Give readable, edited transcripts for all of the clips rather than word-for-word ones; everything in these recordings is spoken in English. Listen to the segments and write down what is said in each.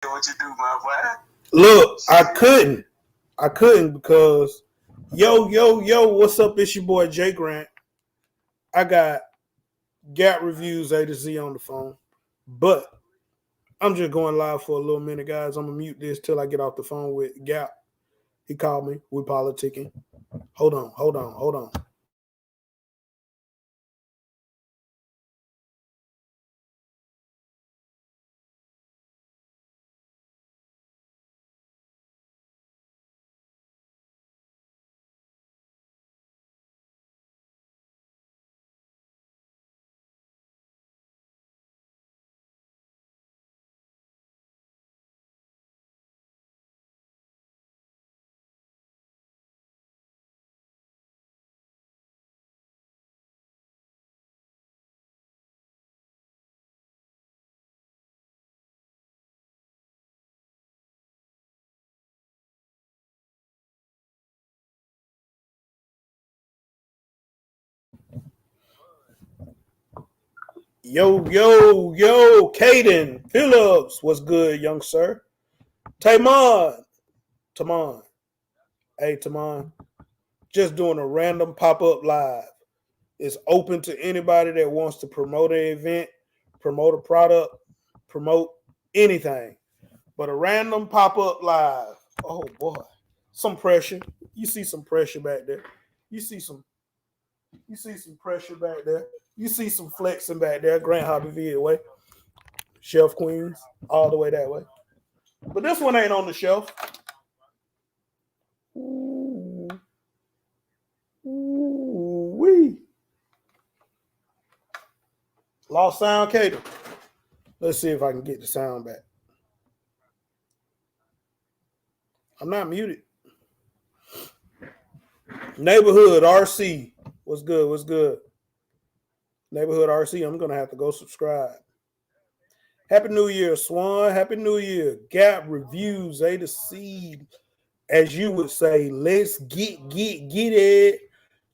What you do, my boy? Look, I couldn't because yo, what's up? It's your boy Jay Grant. I got Gap Reviews A to Z on the phone, but I'm just going live for a little minute, guys. I'm gonna mute this till I get off the phone with Gap. He called me. We're politicking. Hold on. Yo, Caden Phillips, what's good, young sir? Tamon. Hey, Tamon. Just doing a random pop-up live. It's open to anybody that wants to promote an event, promote a product, promote anything. But a random pop-up live. Oh boy. Some pressure. You see some pressure back there. You see some pressure back there. You see some flexing back there. GrantshobbyVids way. Shelf Queens. All the way that way. But this one ain't on the shelf. Ooh. Wee. Lost sound, Cater. Let's see if I can get the sound back. I'm not muted. Neighborhood RC. What's good? Neighborhood RC. I'm going to have to go subscribe. Happy New Year, Swan. Happy New Year. Gap Reviews A to C. As you would say, let's get it.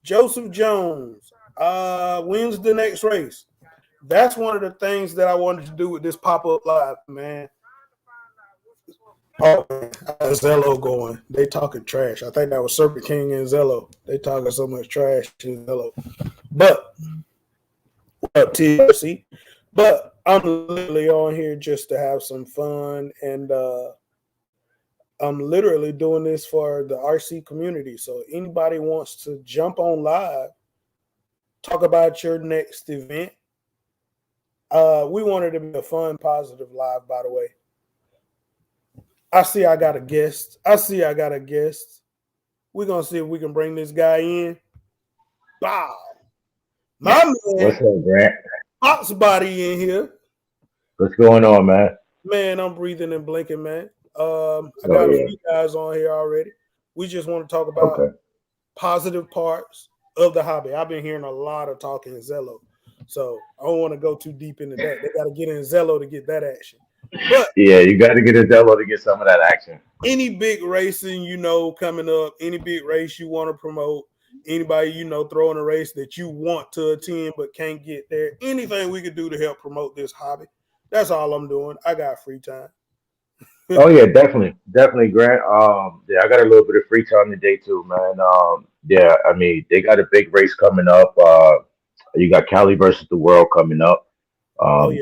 Joseph Jones. When's the next race? That's one of the things that I wanted to do with this pop-up live, man. Oh, man, Zello going. They talking trash. I think that was Serpent King and Zello. They talking so much trash to Zello. But up TLC. But I'm literally on here just to have some fun, and I'm literally doing this for the RC community. So anybody wants to jump on live, talk about your next event. We wanted to be a fun, positive live, by the way. I see I got a guest. We're going to see if we can bring this guy in. Wow. My man. What's up, Grant? Fox body in here. What's going on, man? Man, I'm breathing and blinking, man. I got a few guys on here already. We just want to talk about positive parts of the hobby. I've been hearing a lot of talking in Zello. So I don't want to go too deep into that. They got to get in Zello to get that action. But yeah, you got to get in Zello to get some of that action. Any big racing, coming up, any big race you want to promote, anybody, throwing a race that you want to attend but can't get there, anything we could do to help promote this hobby. That's all I'm doing. I got free time. Oh yeah, definitely, Grant. Yeah, I got a little bit of free time today too, man. Yeah, I mean, they got a big race coming up. You got Cali versus the world coming up.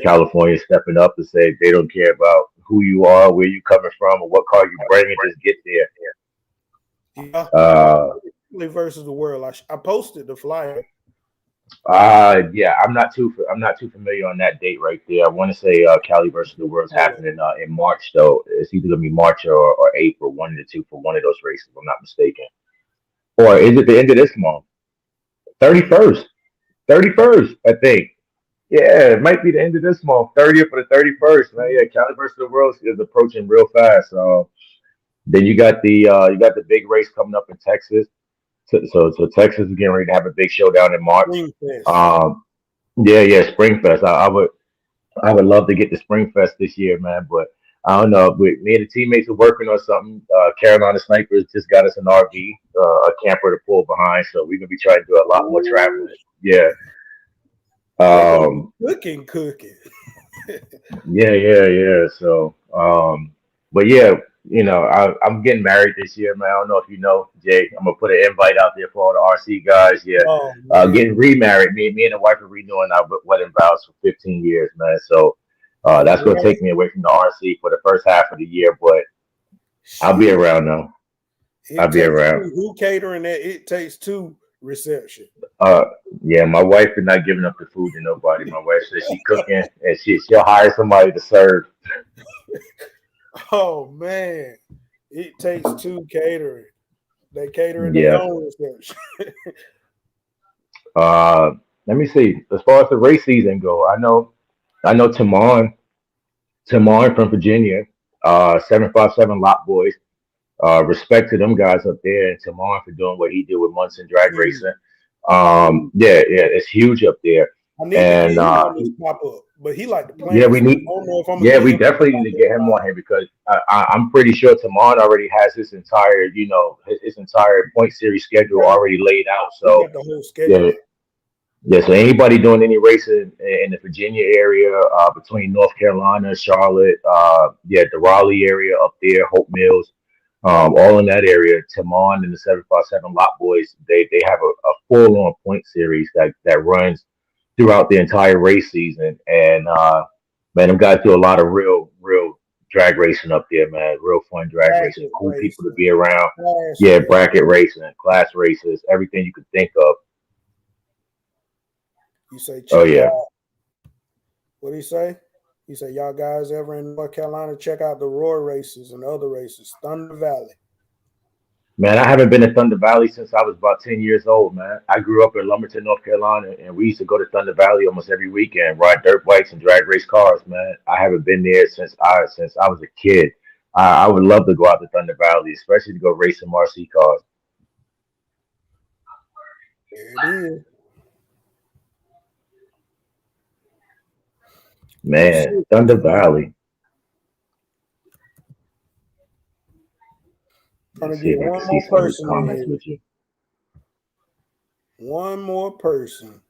California stepping up to say they don't care about who you are, where you coming from, or what car you bringing, just get there. Yeah. Versus the world. I posted the flyer. Yeah, I'm not too familiar on that date right there. I want to say Cali versus the world's happening in March though. It's either gonna be March or April, one of the two for one of those races, if I'm not mistaken. Or is it the end of this month? 31st, I think. Yeah, it might be the end of this month, 30th or the 31st. Man, yeah, Cali versus the world is approaching real fast. Then you got the big race coming up in Texas. So Texas is getting ready to have a big showdown in March. Springfest. I would love to get to Springfest this year, man. But I don't know. Me and the teammates are working on something. Carolina Snipers just got us an RV, a camper to pull behind. So we're gonna be trying to do a lot more traveling. Yeah. Cooking. Yeah. So, but yeah, I'm getting married this year, man. I don't know if you know, Jay. I'm gonna put an invite out there for all the RC guys. Yeah, Oh man, getting remarried. Me and the wife are renewing our wedding vows for 15 years, man. So, that's gonna congrats. take me away from the RC for the first half of the year, but I'll be Shit. around though. I'll It be takes around. two. Who catering that? It takes two reception. Uh, yeah, my wife is not giving up the food to nobody. My wife says she cooking and she'll hire somebody to serve. Oh man, it takes two catering. They catering their Yeah. own reception. Uh, let me see. As far as the race season go, I know Tamar from Virginia, 757 Lot Boys. Respect to them guys up there and Tamar for doing what he did with Munson Drag Mm, Racing. mm. Yeah, it's huge up there. I need to get And him on this pop up, but he like to yeah, plan we stuff. I need. don't know if I'm gonna Yeah, get we him to definitely pop need to get him up. on here because I'm pretty sure Tamar already has his entire, his entire point series schedule Yeah, already laid out. he So got the whole schedule yeah, out. yeah, so anybody doing any racing in the Virginia area, between North Carolina, Charlotte, yeah, the Raleigh area up there, Hope Mills, all in that area, Timon and the 757 Lot Boys, they have a full on point series that runs throughout the entire race season. And man, them guys do a lot of real drag racing up there, man. Real fun drag racing, Bracket cool people to racing, be around. class Yeah, racing. bracket racing, class races, everything you could think of. You say Oh check yeah. out what he say? He said, y'all guys ever in North Carolina, check out the Roy races and other races, Thunder Valley. Man, I haven't been to Thunder Valley since I was about 10 years old, man. I grew up in Lumberton, North Carolina, and we used to go to Thunder Valley almost every weekend, ride dirt bikes and drag race cars, man. I haven't been there since I was a kid. I would love to go out to Thunder Valley, especially to go race some RC cars. There it is. Let's Man, see. Thunder Valley. Let me Trying to see get if I can one see more some of these person in comments here. with you. One more person.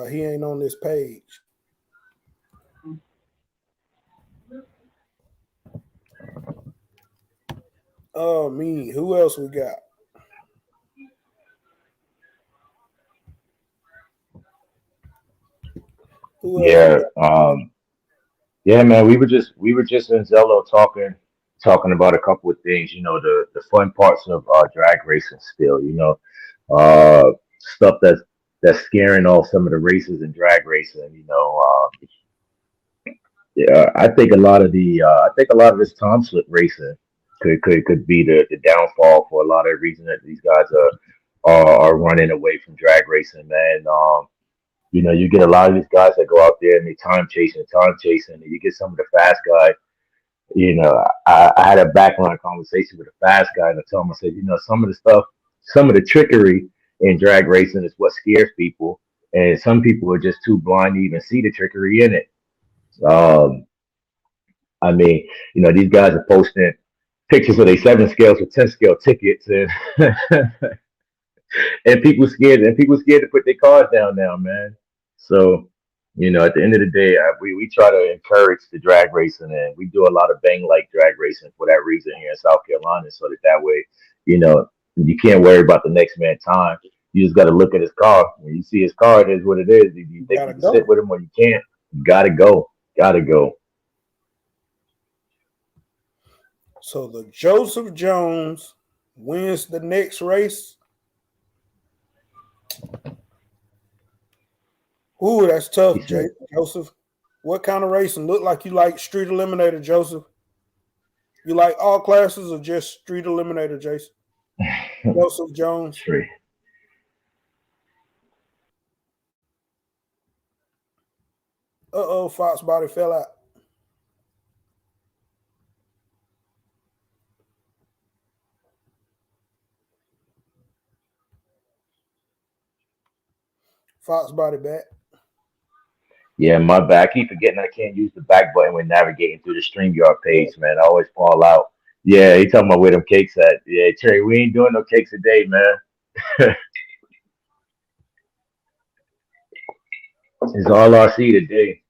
He ain't on this page. Oh, me. Who else we got? Who else we Yeah, got? yeah, man. We were just in Zello talking about a couple of things. The fun parts of drag racing still. Stuff that's scaring off some of the races in drag racing. Yeah, I think a lot of this time slip racing could be the downfall for a lot of reasons that these guys are running away from drag racing, man. You get a lot of these guys that go out there and they time chasing, and you get some of the fast guys. I had a backline conversation with a fast guy, and I told him, I said, some of the trickery in drag racing is what scares people, and some people are just too blind to even see the trickery in it. Um, I mean, these guys are posting pictures of their 7 scales or 10 scale tickets, and and people scared to put their cars down now, man. So, at the end of the day, we try to encourage the drag racing, and we do a lot of bang like drag racing for that reason here in South Carolina, so that way, you know, you can't worry about the next man time. You just got to look at his car. When you see his car, it is what it is. If you You think gotta you can sit go. with him or you can't, you gotta go. Gotta go. So the Joseph Jones wins the next race. Ooh, that's He tough, said, Joseph. What kind of racing? Look like you like Street Eliminator, Joseph. You like all classes or just Street Eliminator, Jason? Joseph Jones. "Tree." Fox body fell out. Fox body back. Yeah, my bad. I keep forgetting I can't use the back button when navigating through the StreamYard Yeah. page, man. I always fall out. Yeah, he talking about where them cakes at. Yeah, Terry, we ain't doing no cakes today, man. It's all RC today.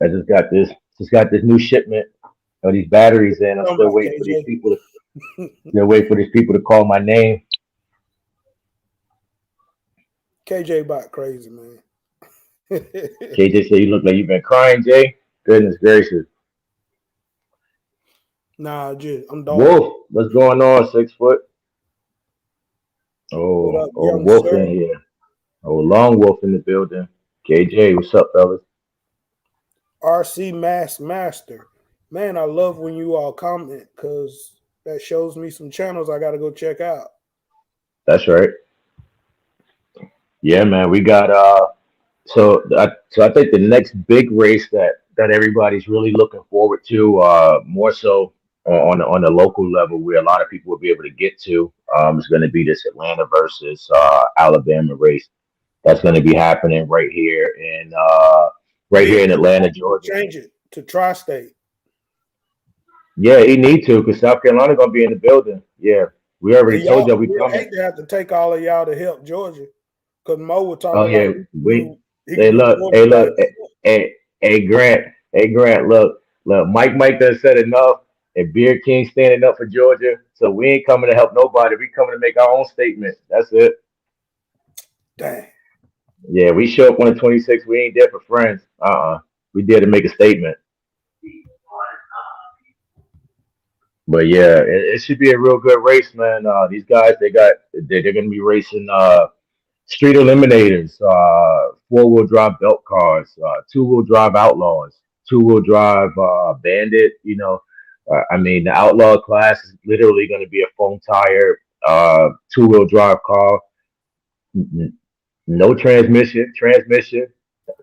I just got this new shipment of these batteries in. I'm Talking still about waiting for these KJ. people to call my name. KJ about crazy, man. KJ said you look like you've been crying, Jay. Goodness gracious. Nah, I'm dog. Wolf, what's going on, 6 foot? What Oh, up, oh, young Wolf in sir? here. Oh, Long Wolf in the building. KJ, what's up, fellas? RC Mask Master. Man, I love when you all comment because that shows me some channels I got to go check out. That's right. Yeah, man. We got so I think the next big race that everybody's really looking forward to, more so on the local level, where a lot of people will be able to get to, is going to be this Atlanta versus Alabama race. That's going to be happening right here Big in Atlanta, Georgia. change it to tri-state. Yeah, he need to, because South Carolina gonna be in the building. Yeah, we already And told y'all, you we we'll coming. hate to have to take all of y'all to help Georgia because Mo was Oh talking about yeah, we. he Hey, could do look, Georgia hey, by look, himself. hey, Grant, look. Mike done said enough, and Beard King standing up for Georgia. So we ain't coming to help nobody. We coming to make our own statement. That's it. Dang. Yeah, we show up on the 26th. We ain't there for friends. We there to make a statement. But yeah, it should be a real good race, man. These guys, they're gonna be racing. Street Eliminators, 4-wheel drive belt cars, 2-wheel drive Outlaws, 2-wheel drive Bandit. I mean, the Outlaw class is literally going to be a foam tire, 2-wheel drive car, no transmission,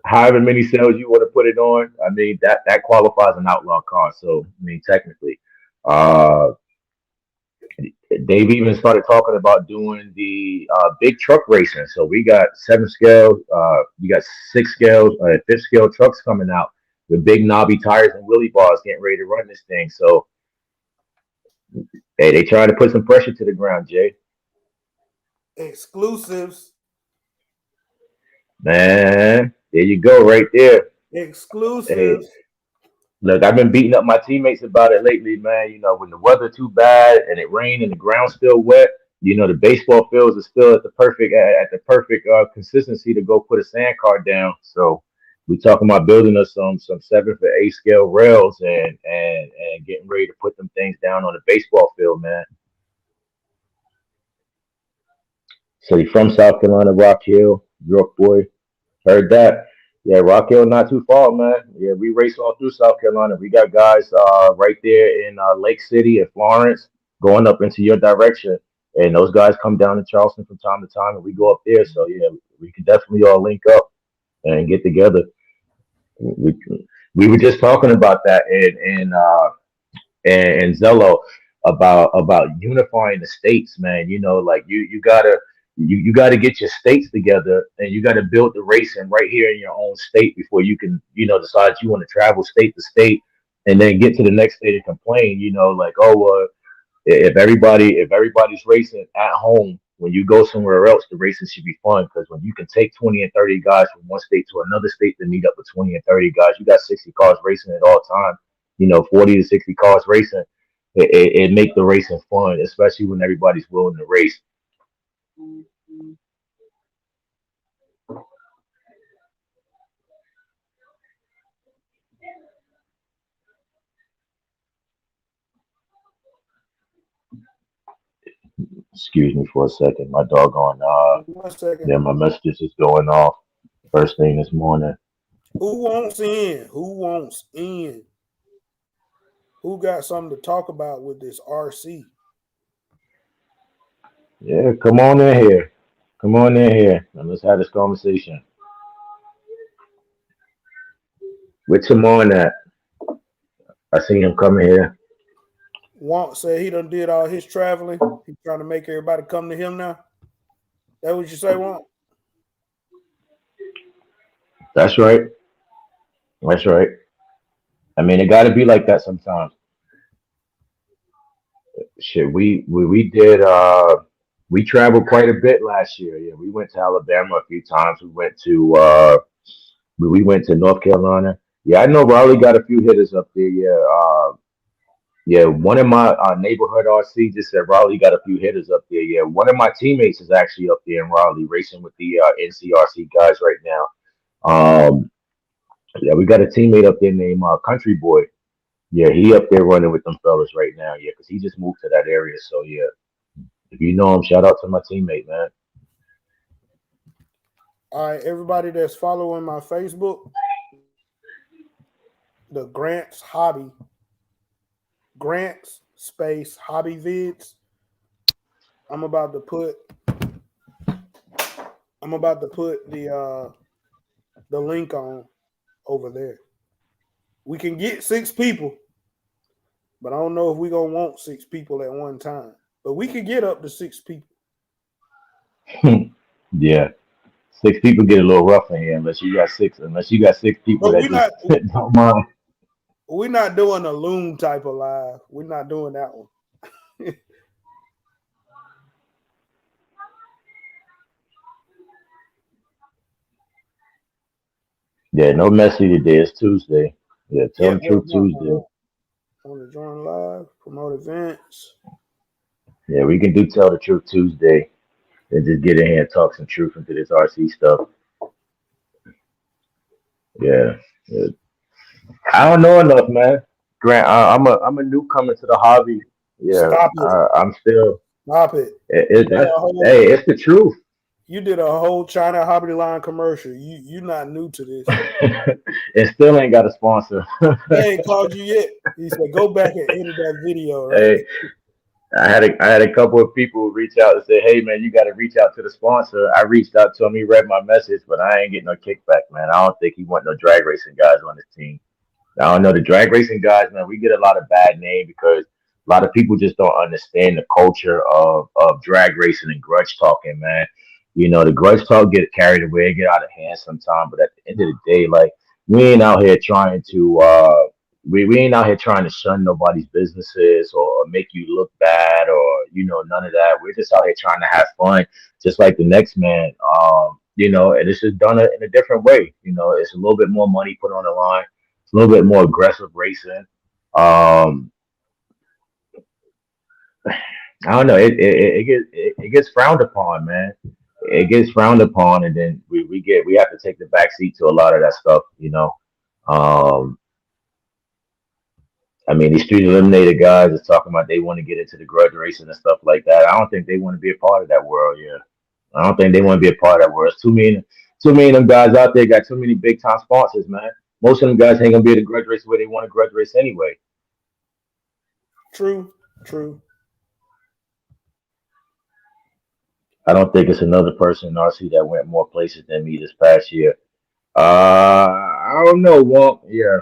however many cells you want to put it on. I mean, that qualifies an Outlaw car. So, I mean, technically. Uh, they've even started talking about doing the big truck racing. So we got 7 scale, you got 6 scales, 5th scale trucks coming out with big knobby tires and wheelie bars getting ready to run this thing. So hey, they trying to put some pressure to the ground, Jay. Exclusives. Man, there you go, right there. Hey, Exclusives. look, I've been beating up my teammates about it lately, man. When the weather too bad and it rained and the ground's still wet, the baseball fields are still at the perfect consistency to go put a sand car down. So we talking about building us some 7 for 8 scale rails and getting ready to put them things down on the baseball field, man. So you from South Carolina, Rock Hill, York boy. Heard that. Yeah, Rock Hill not too far, man. Yeah, we race all through South Carolina. We got guys right there in Lake City and Florence going up into your direction. And those guys come down to Charleston from time to time and we go up there. So yeah, we can definitely all link up and get together. We we were just talking about that and Zello about unifying the states, man. Like you gotta get your states together and you gotta build the racing right here in your own state before you can, decide you want to travel state to state and then get to the next state and complain, like, oh, if everybody's racing at home, when you go somewhere else, the racing should be fun because when you can take 20 and 30 guys from one state to another state to meet up with 20 and 30 guys, you got 60 cars racing at all time. 40 to 60 cars racing. It make the racing fun, especially when everybody's willing to race. Excuse me for a second. My doggone 1 second. yeah, my messages is going off first thing this morning. Who wants in? Who wants in? Who got something to talk about with this RC? Yeah, come on in here. Come on in here and let's have this conversation. With Timon at? I seen him coming here. Want said he done did all his traveling. He's trying to make everybody come to him now. That what you say, Want? That's right. That's right. I mean, it got to be like that sometimes. Shit, we did. We traveled quite a bit last year. Yeah, we went to Alabama a few times. We went to North Carolina. Yeah, I know Raleigh got a few hitters up there. Yeah, yeah. One of my neighborhood RC just said Raleigh got a few hitters up there. Yeah, one of my teammates is actually up there in Raleigh racing with the NCRC guys right now. Yeah, we got a teammate up there named Country Boy. Yeah, he up there running with them fellas right now. Yeah, because he just moved to that area. So yeah, if you know him, shout out to my teammate, man. All right, everybody that's following my Facebook, the Grants space hobby vids. I'm about to put the link on over there. We can get 6 people, but I don't know if we're gonna want 6 people at one time. But we can get up to 6 people. Yeah, 6 people get a little rough in here unless you got 6 people But that just don't mind. we're not doing a loom type of live. We're not doing that one. Yeah, no messy today. It's Tuesday. Yeah, tell Yeah, the truth no. Tuesday. I want to join live, promote events. Yeah, we can do tell the truth Tuesday and just get in here and talk some truth into this RC stuff. Yeah, yeah. I don't know enough, man. Grant, I'm a newcomer to the hobby. Yeah, Stop it. I'm still. Stop it. That's hey, it's the truth. You did a whole China Hobby Line commercial. You're not new to this. It still ain't got a sponsor. They ain't called you yet. He said, go back and edit that video, right? Hey, I had a couple of people reach out and say, "Hey, man, you got to reach out to the sponsor." I reached out to him. He read my message, but I ain't getting no kickback, man. I don't think he want no drag racing guys on his team. I don't know the drag racing guys, man. We get a lot of bad name because a lot of people just don't understand the culture of drag racing and grudge talking, man. You know, the grudge talk get carried away, get out of hand sometimes. But at the end of the day, like we ain't out here trying to we ain't out here trying to shun nobody's businesses or make you look bad or none of that. We're just out here trying to have fun, just like the next man. And it's just done it in a different way. It's a little bit more money put on the line, a little bit more aggressive racing. Um, I don't know. It gets frowned upon, man. It gets frowned upon, and then we have to take the back seat to a lot of that stuff. Um, I mean, these street eliminated guys is talking about they want to get into the grudge racing and stuff like that. I don't think they want to be a part of that world. Yeah, I don't think they want to be a part of that world. It's too many of them guys out there got too many big time sponsors, man. Most of them guys ain't gonna be at the grudge race where they want to grudge race anyway. True, true. I don't think it's another person in RC that went more places than me this past year. I don't know, Walt. Yeah,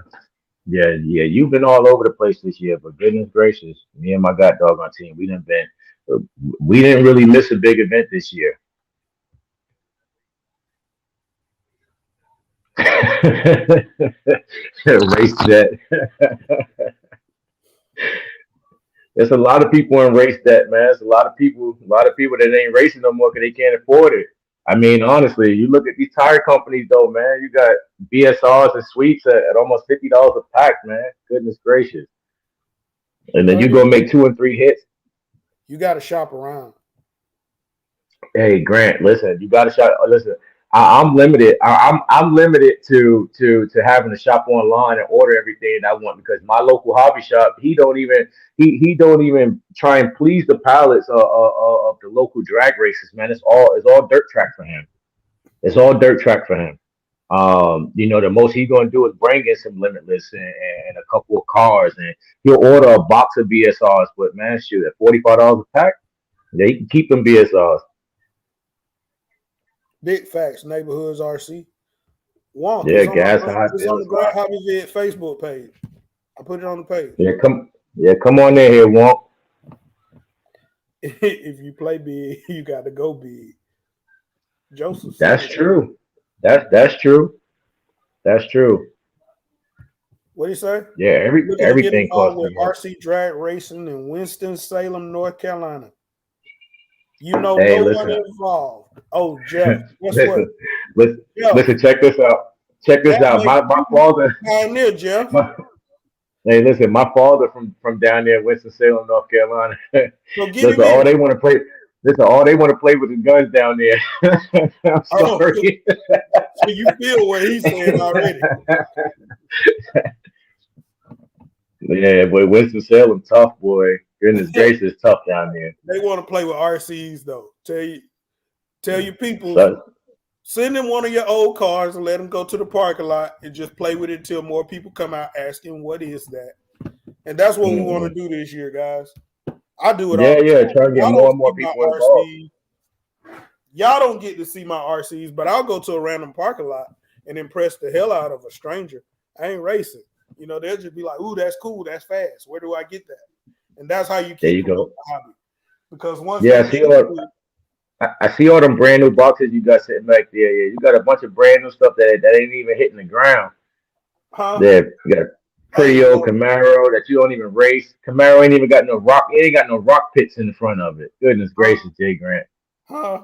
yeah, yeah. You've been all over the place this year, but goodness gracious, me and my god dog on team, we didn't really miss a big event this year. Race that. There's a lot of people in race that, man. There's a lot of people that ain't racing no more because they can't afford it. I mean, honestly, you look at these tire companies though, man. You got BSRs and sweeps at almost $50 a pack, man. Goodness gracious. And then you go make 2 and 3 hits. You got to shop around. Hey Grant, listen, you got to shop. Listen, I'm limited. I'm limited to having to shop online and order everything I want because my local hobby shop he don't even try and please the palates of the local drag races. Man, it's all dirt track for him. It's all dirt track for him. The most he's gonna do is bring in some limitless and a couple of cars, and he'll order a box of BSRs. But man, shoot, at $45 a pack, yeah, he can keep them BSRs. Big facts, neighborhoods RC. Wonk, Yeah, gas high it's on the sales Grant high. Hobby Vid Facebook page. I put it on the page. Yeah, come on in here, Wonk. If you play big, you got to go big. Joseph said That's it. true. That's true. That's true. What do you say? Yeah, Looking to get everything involved costs with money. RC drag racing in Winston-Salem, North Carolina. You know, Hey, no one listen, involved. Oh, Jeff, guess what? listen, listen, Jeff, listen. Check this out. Check this that out. makes My you father. a pioneer, Jeff. Hey, listen, my father from down there, Winston-Salem, North Carolina. So get him Listen, all in. they want to play. Listen, all they want to play with the guns down there. I'm Oh, sorry. so you feel what he's saying already. Yeah, boy, Winston-Salem, tough boy. Goodness gracious, tough down there. They want to play with RCs though. Tell your peoples, So, send in one of your old cars and let them go to the parking lot and just play with it until more people come out asking what is that. And that's what we want to do this year, guys. I do it all yeah, the yeah. time. Try to get Y'all more don't and see more my people involved. RCs. Y'all don't get to see my RCs, but I'll go to a random parking lot and impress the hell out of a stranger. I ain't racing. You know, they'll just be like, ooh, that's cool, that's fast. Where do I get that? And that's how you There keep you promoting go. the hobby. Because once Yeah, they get into it, I see all them brand new boxes you got sitting back there. Yeah, you got a bunch of brand new stuff that ain't even hitting the ground. huh? There, you got a Hey, pretty old Camaro that you don't even race. Camaro ain't even got no rock. It ain't got no rock pits in the front of it. Goodness gracious, Jay Grant. huh?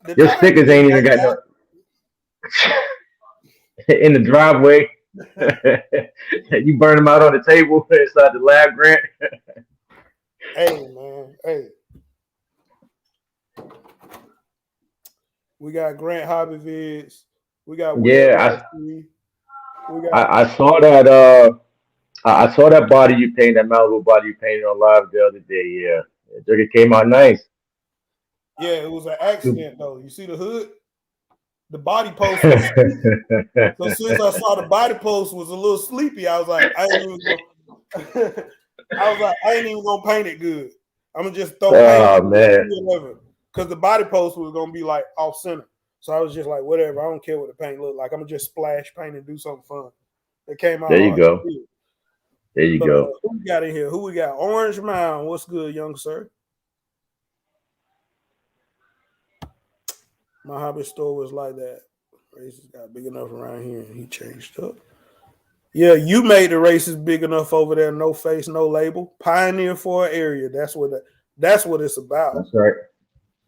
The Your tires stickers ain't ain't even got that no in the driveway. bad. You burn them out on the table inside the lab, Grant. Hey, man. Hey, we got GrantshobbyVids. We got Will Yeah, RC. We got I saw that. I saw that body you painted, that Malibu body you painted on live the other day. Yeah, it came out nice. yeah, it was an accident though. You see the hood? The body post was sleepy. So since I saw the body post was a little sleepy, I was like, I ain't even gonna I ain't even gonna paint it good. I'm gonna just throw paint Oh on it man, 311. Because the body post was gonna be like off center. So I was just like, whatever, I don't care what the paint look like. I'm gonna just splash paint and do something fun. It came out there you hard. go. There you But go. who we got in here? Who we got? Orange Mound. What's good, young sir? My hobby store was like that. Races got big enough around here, and he changed up. Yeah, you made the races big enough over there. No face, no label. Pioneer for an area. That's what it's about. That's right.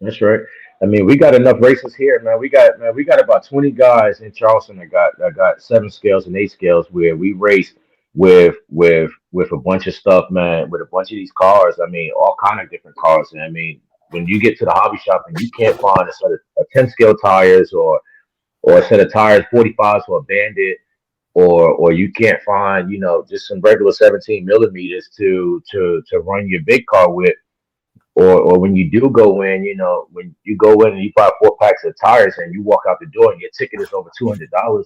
That's right. I mean, we got enough races here, man. We got about 20 guys in Charleston that got 7 scales and 8 scales where we race with a bunch of stuff, man, with a bunch of these cars. I mean, all kind of different cars. And I mean, when you get to the hobby shop and you can't find a set of 10 scale tires or a set of tires 45s for a bandit or you can't find, just some regular 17 millimeters to run your big car with or when you do go in, when you go in and you buy 4 packs of tires and you walk out the door and your ticket is over $200,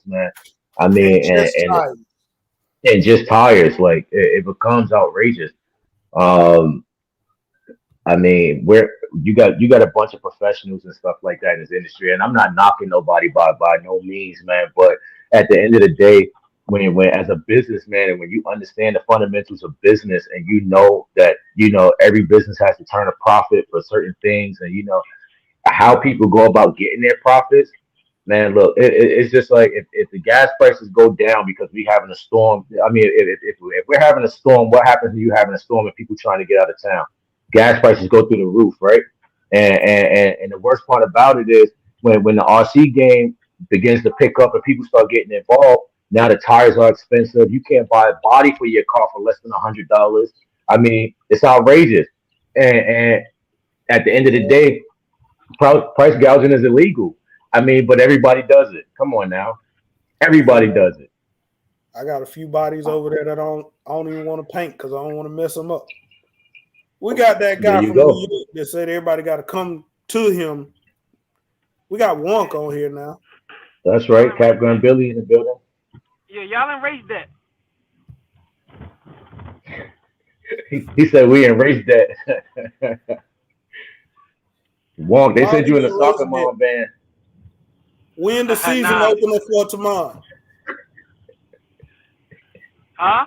man. I And mean, just tight. and just tires, like it becomes outrageous. Um, I mean, where you got a bunch of professionals and stuff like that in this industry, and I'm not knocking nobody by no means, man. But at the end of the day, when as a businessman and when you understand the fundamentals of business and you know that every business has to turn a profit for certain things, and how people go about getting their profits, man. Look, it's just like if the gas prices go down because we having a storm. I mean, if we're having a storm, what happens when you having a storm and people trying to get out of town? Gas prices go through the roof, right? And the worst part about it is when the RC game begins to pick up and people start getting involved. Now the tires are expensive. You can't buy a body for your car for less than $100. I mean, it's outrageous. And at the end of the Yeah. day, price gouging is illegal. I mean, but everybody does it. Come on now, everybody Yeah. does it. I got a few bodies over there that I don't even want to paint because I don't want to mess them up. We got that There guy you from New go. York that said everybody got to come to him. We got Wonk on here now. That's Y'all right. done Cap raised Gun that. Billy in the building. Yeah, y'all done raised that. He said we erased that. Wonk, they Why said we you in the soccer erased it? mom band. When the season Nah. opener for tomorrow? Huh?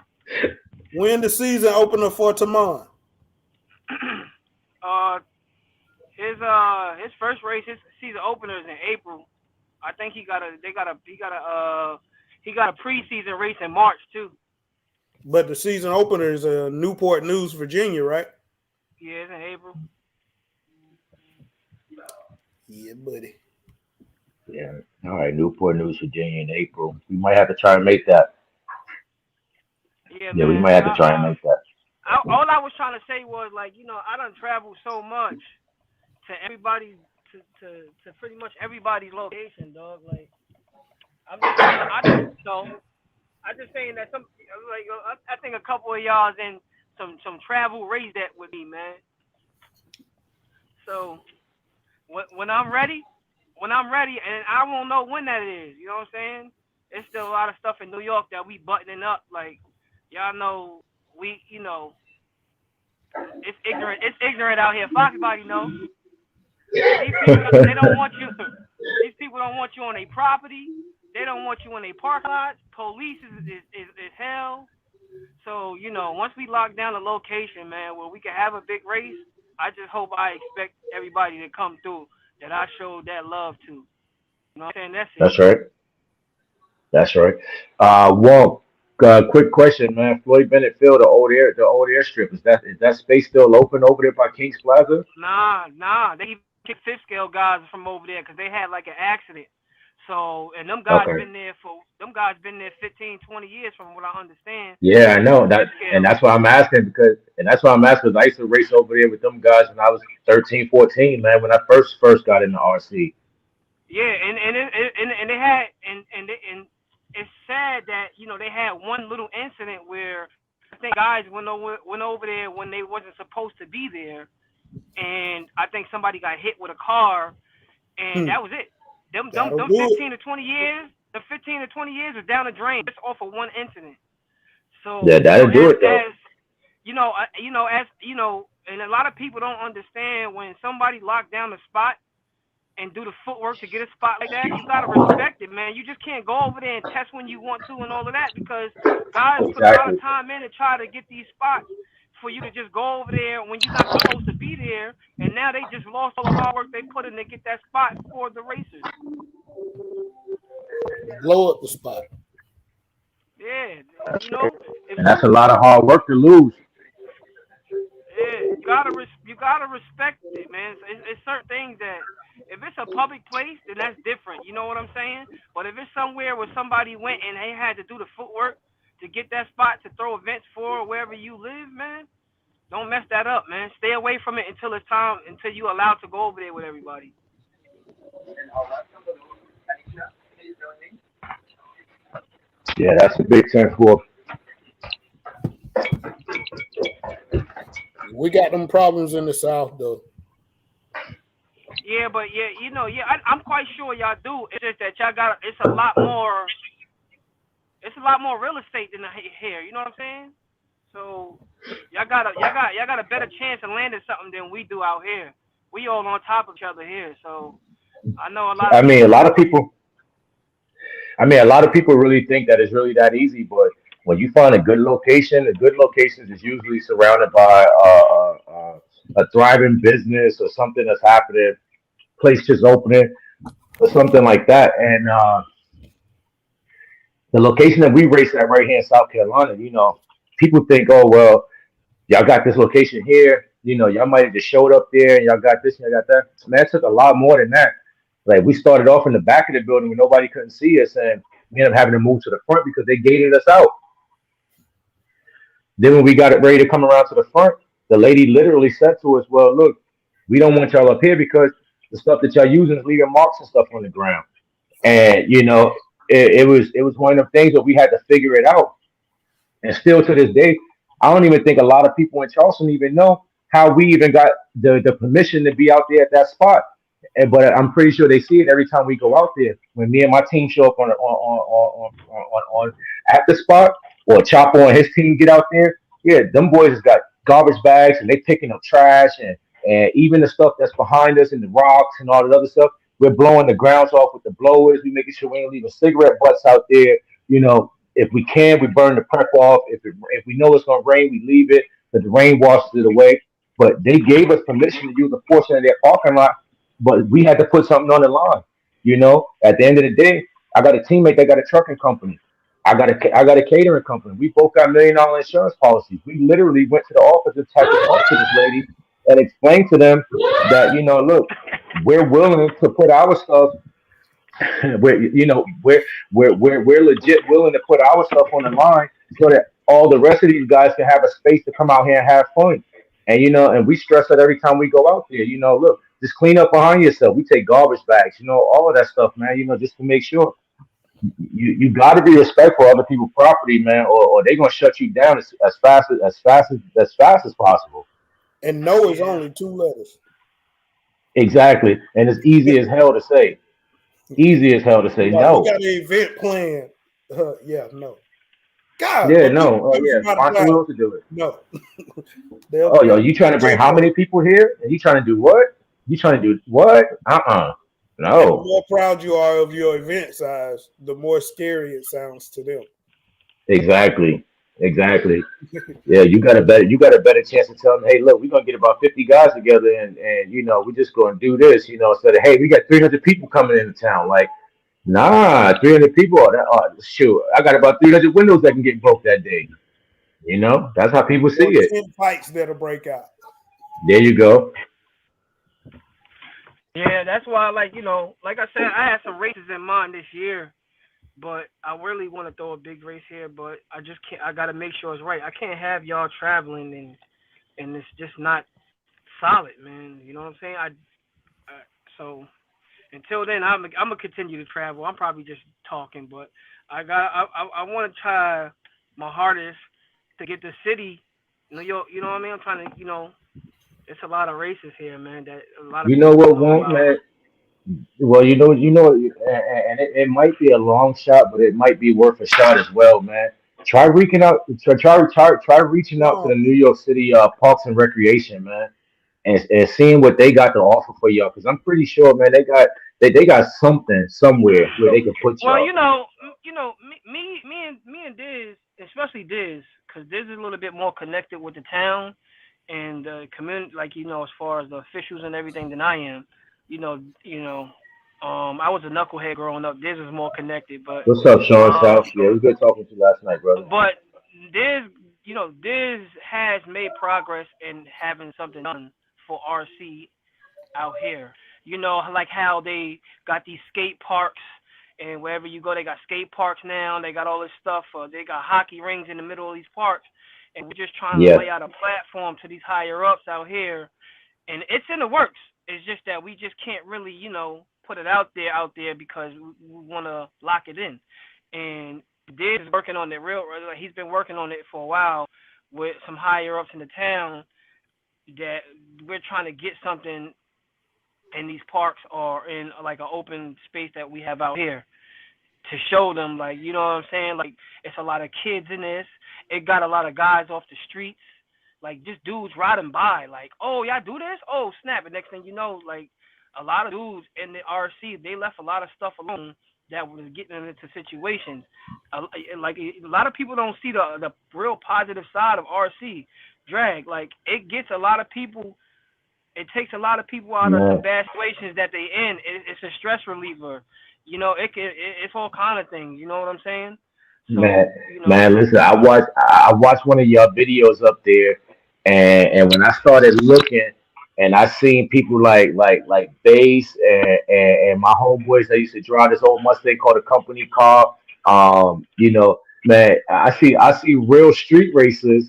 When the season opener for tomorrow? uh, his first race, his season opener is in April. I think he got a preseason race in March too. But the season opener is Newport News, Virginia, right? Yeah, it's in April. Yeah, buddy. Yeah. All right, Newport News, Virginia in April. We might have to try and make that. Yeah, Yeah, we man. might have to try and make that. All I was trying to say was like, I done traveled so much to everybody to pretty much everybody's location, dog. Like, I'm just I just saying that I think a couple of y'all's in some travel race that with me, man. So when I'm ready, and I won't know when that is. You know what I'm saying? There's still a lot of stuff in New York that we buttoning up. Like, y'all know, we, it's ignorant. It's ignorant out here. Fox body know. These people, they don't want you. These people don't want you on their property. They don't want you in their park lots. Police is hell. So, once we lock down the location, man, where we can have a big race, I expect everybody to come through that I showed that love to. You know what I'm saying? That's it. That's right. That's right. Walt, quick question, man. Floyd Bennett Field, the old airstrip, is that space still open over there by Kings Plaza? Nah. They even kicked fifth scale guys from over there because they had like an accident. So, and Okay. them guys been there 15, 20 years from what I understand. Yeah, I know that, Fifth and scale. that's why I'm asking because I used to race over there with them guys when I was 13, 14, man. When I first got in the RC. Yeah, and they had and it's sad that they had one little incident where I think guys went over there when they wasn't supposed to be there, and I think somebody got hit with a car, and Hmm. that was it. Them That'll do it. 15 to 20 years, the 15 to 20 years is down the drain just off of one incident. Yeah, So that'll do it though. and a lot of people don't understand when somebody locked down the spot and do the footwork to get a spot like that, you gotta respect it, man. You just can't go over there and test when you want to and all of that because guys put a lot of Exactly. time in to try to get these spots for you to just go over there when you're not supposed to be there, and now they just lost all the hard work they put in to get that spot for the racers. Blow up the spot. Yeah, That's right. if And that's a lot of hard work to lose. yeah, you gotta respect it, man. It's certain things that if it's a public place, then that's different. You know what I'm saying? But if it's somewhere where somebody went and they had to do the footwork to get that spot to throw events for wherever you live, man, don't mess that up, man. Stay away from it until it's time, until you're allowed to go over there with everybody. Yeah, that's a big 10-4. We got them problems in the South, though. Yeah, but I'm quite sure y'all do. It's just that y'all got it's a lot more. It's a lot more real estate than here. You know what I'm saying? So y'all got a better chance of landing something than we do out here. We all on top of each other here. So I know a lot I of mean, a people lot don't. of people. A lot of people really think that it's really that easy, but when you find a good location, the good locations is usually surrounded by a thriving business or something that's happening, place just opening or something like that. And the location that we race at right here in South Carolina, people think, oh well, y'all got this location here. Y'all might have just showed up there and y'all got this and y'all got that. Man, it took a lot more than that. Like we started off in the back of the building where nobody couldn't see us, and we ended up having to move to the front because they gated us out. Then when we got it ready to come around to the front, the lady literally said to us, "Well, look, we don't want y'all up here because the stuff that y'all using is leaving marks and stuff on the ground." And it was one of the things that we had to figure it out. And still to this day, I don't even think a lot of people in Charleston even know how we even got the permission to be out there at that spot. But I'm pretty sure they see it every time we go out there. When me and my team show up on at the spot, or Chopper and his team get out there, yeah, them boys has got garbage bags and they picking up trash and even the stuff that's behind us and the rocks and all that other stuff. We're blowing the grounds off with the blowers. We making sure we ain't leaving cigarette butts out there. If we can, we burn the prep off. If we know it's gonna rain, we leave it. But the rain washes it away. But they gave us permission to use a portion of their parking lot, but we had to put something on the line. At the end of the day, I got a teammate that got a trucking company. I got a catering company. We both got $1 million insurance policies. We literally went to the office and had to talk to this lady and explain to them that look, we're willing to put our stuff. We're legit willing to put our stuff on the line so that all the rest of these guys can have a space to come out here and have fun. And and we stress that every time we go out there. Look, just clean up behind yourself. We take garbage bags, all of that stuff, man. Just to make sure you got to be respectful of other people's property, man, or they're gonna shut you down as fast as possible. And no is Yeah. only 2 letters. Exactly, and it's easy as hell to say. Easy as hell to say Like, we no. got an event planned. Yeah, no. God, Yeah, but we no, coming yeah. from out of Sponsor class. Will to do it. No. Oh, yo, They'll you trying to bring say how no. many people here? And you trying to do what? You trying to do what? And the No. more proud you are of your event size, the more scary it sounds to them. Exactly. Exactly. Yeah, you got a better chance of telling them, hey, look, we're gonna get about 50 guys together and we're just gonna do this, instead of hey, we got 300 people coming into town. Like, nah, 300 people. Shoot, I got about 300 windows that can get broke that day. That's how people see Or it. 10 fights that'll break out. There you go. Yeah, that's why, like I said, I had some races in mind this year, but I really want to throw a big race here, but I just can't. I got to make sure it's right. I can't have y'all traveling and it's just not solid, man. You know what I'm saying? So until then, I'm gonna continue to travel. I'm probably just talking, but I want to try my hardest to get the city. You know what I mean? I'm trying to, it's a lot of races here, man. That a lot of You people know don't what know won't, about. man? Well, and it might be a long shot, but it might be worth a shot as well, man. Try reaching out, try reaching out to No, the New York City Parks and Recreation, man, and seeing what they got to offer for y'all. Because I'm pretty sure, man, they got something somewhere where they can put Well, y'all. me and Diz, especially Diz, because Diz is a little bit more connected with the town and the community, like as far as the officials and everything than I am. You know, you know. I was a knucklehead growing up. Diz is more connected, but What's up, Sean um, South? Yeah, it was good talking to you last night, brother. but Diz, Diz has made progress in having something done for RC out here. Like how they got these skate parks, and wherever you go, they got skate parks now. They got all this stuff. They got hockey rings in the middle of these parks, and we're just trying to Yeah, lay out a platform to these higher ups out here, and it's in the works. It's just that we just can't really, put it out there because we want to lock it in. And Diz is working on it like, he's been working on it for a while with some higher ups in the town that we're trying to get something in these parks or in like an open space that we have out here to show them, like, you know what I'm saying? Like, it's a lot of kids in this. It got a lot of guys off the streets, like just dudes riding by, like, oh, y'all do this? Oh, snap! And next thing you know, like, a lot of dudes in the RC, they left a lot of stuff alone that was getting them into situations. Like, a lot of people don't see the real positive side of RC drag. Like, it gets a lot of people, it takes a lot of people out of some man. bad situations that they in. It's a stress reliever. It's all kind of things. You know what I'm saying? Man, So, listen, I watched one of your videos up there, and when I started looking, and I seen people like Bass and my homeboys that used to drive this old Mustang called a company car. Man, I see real street racers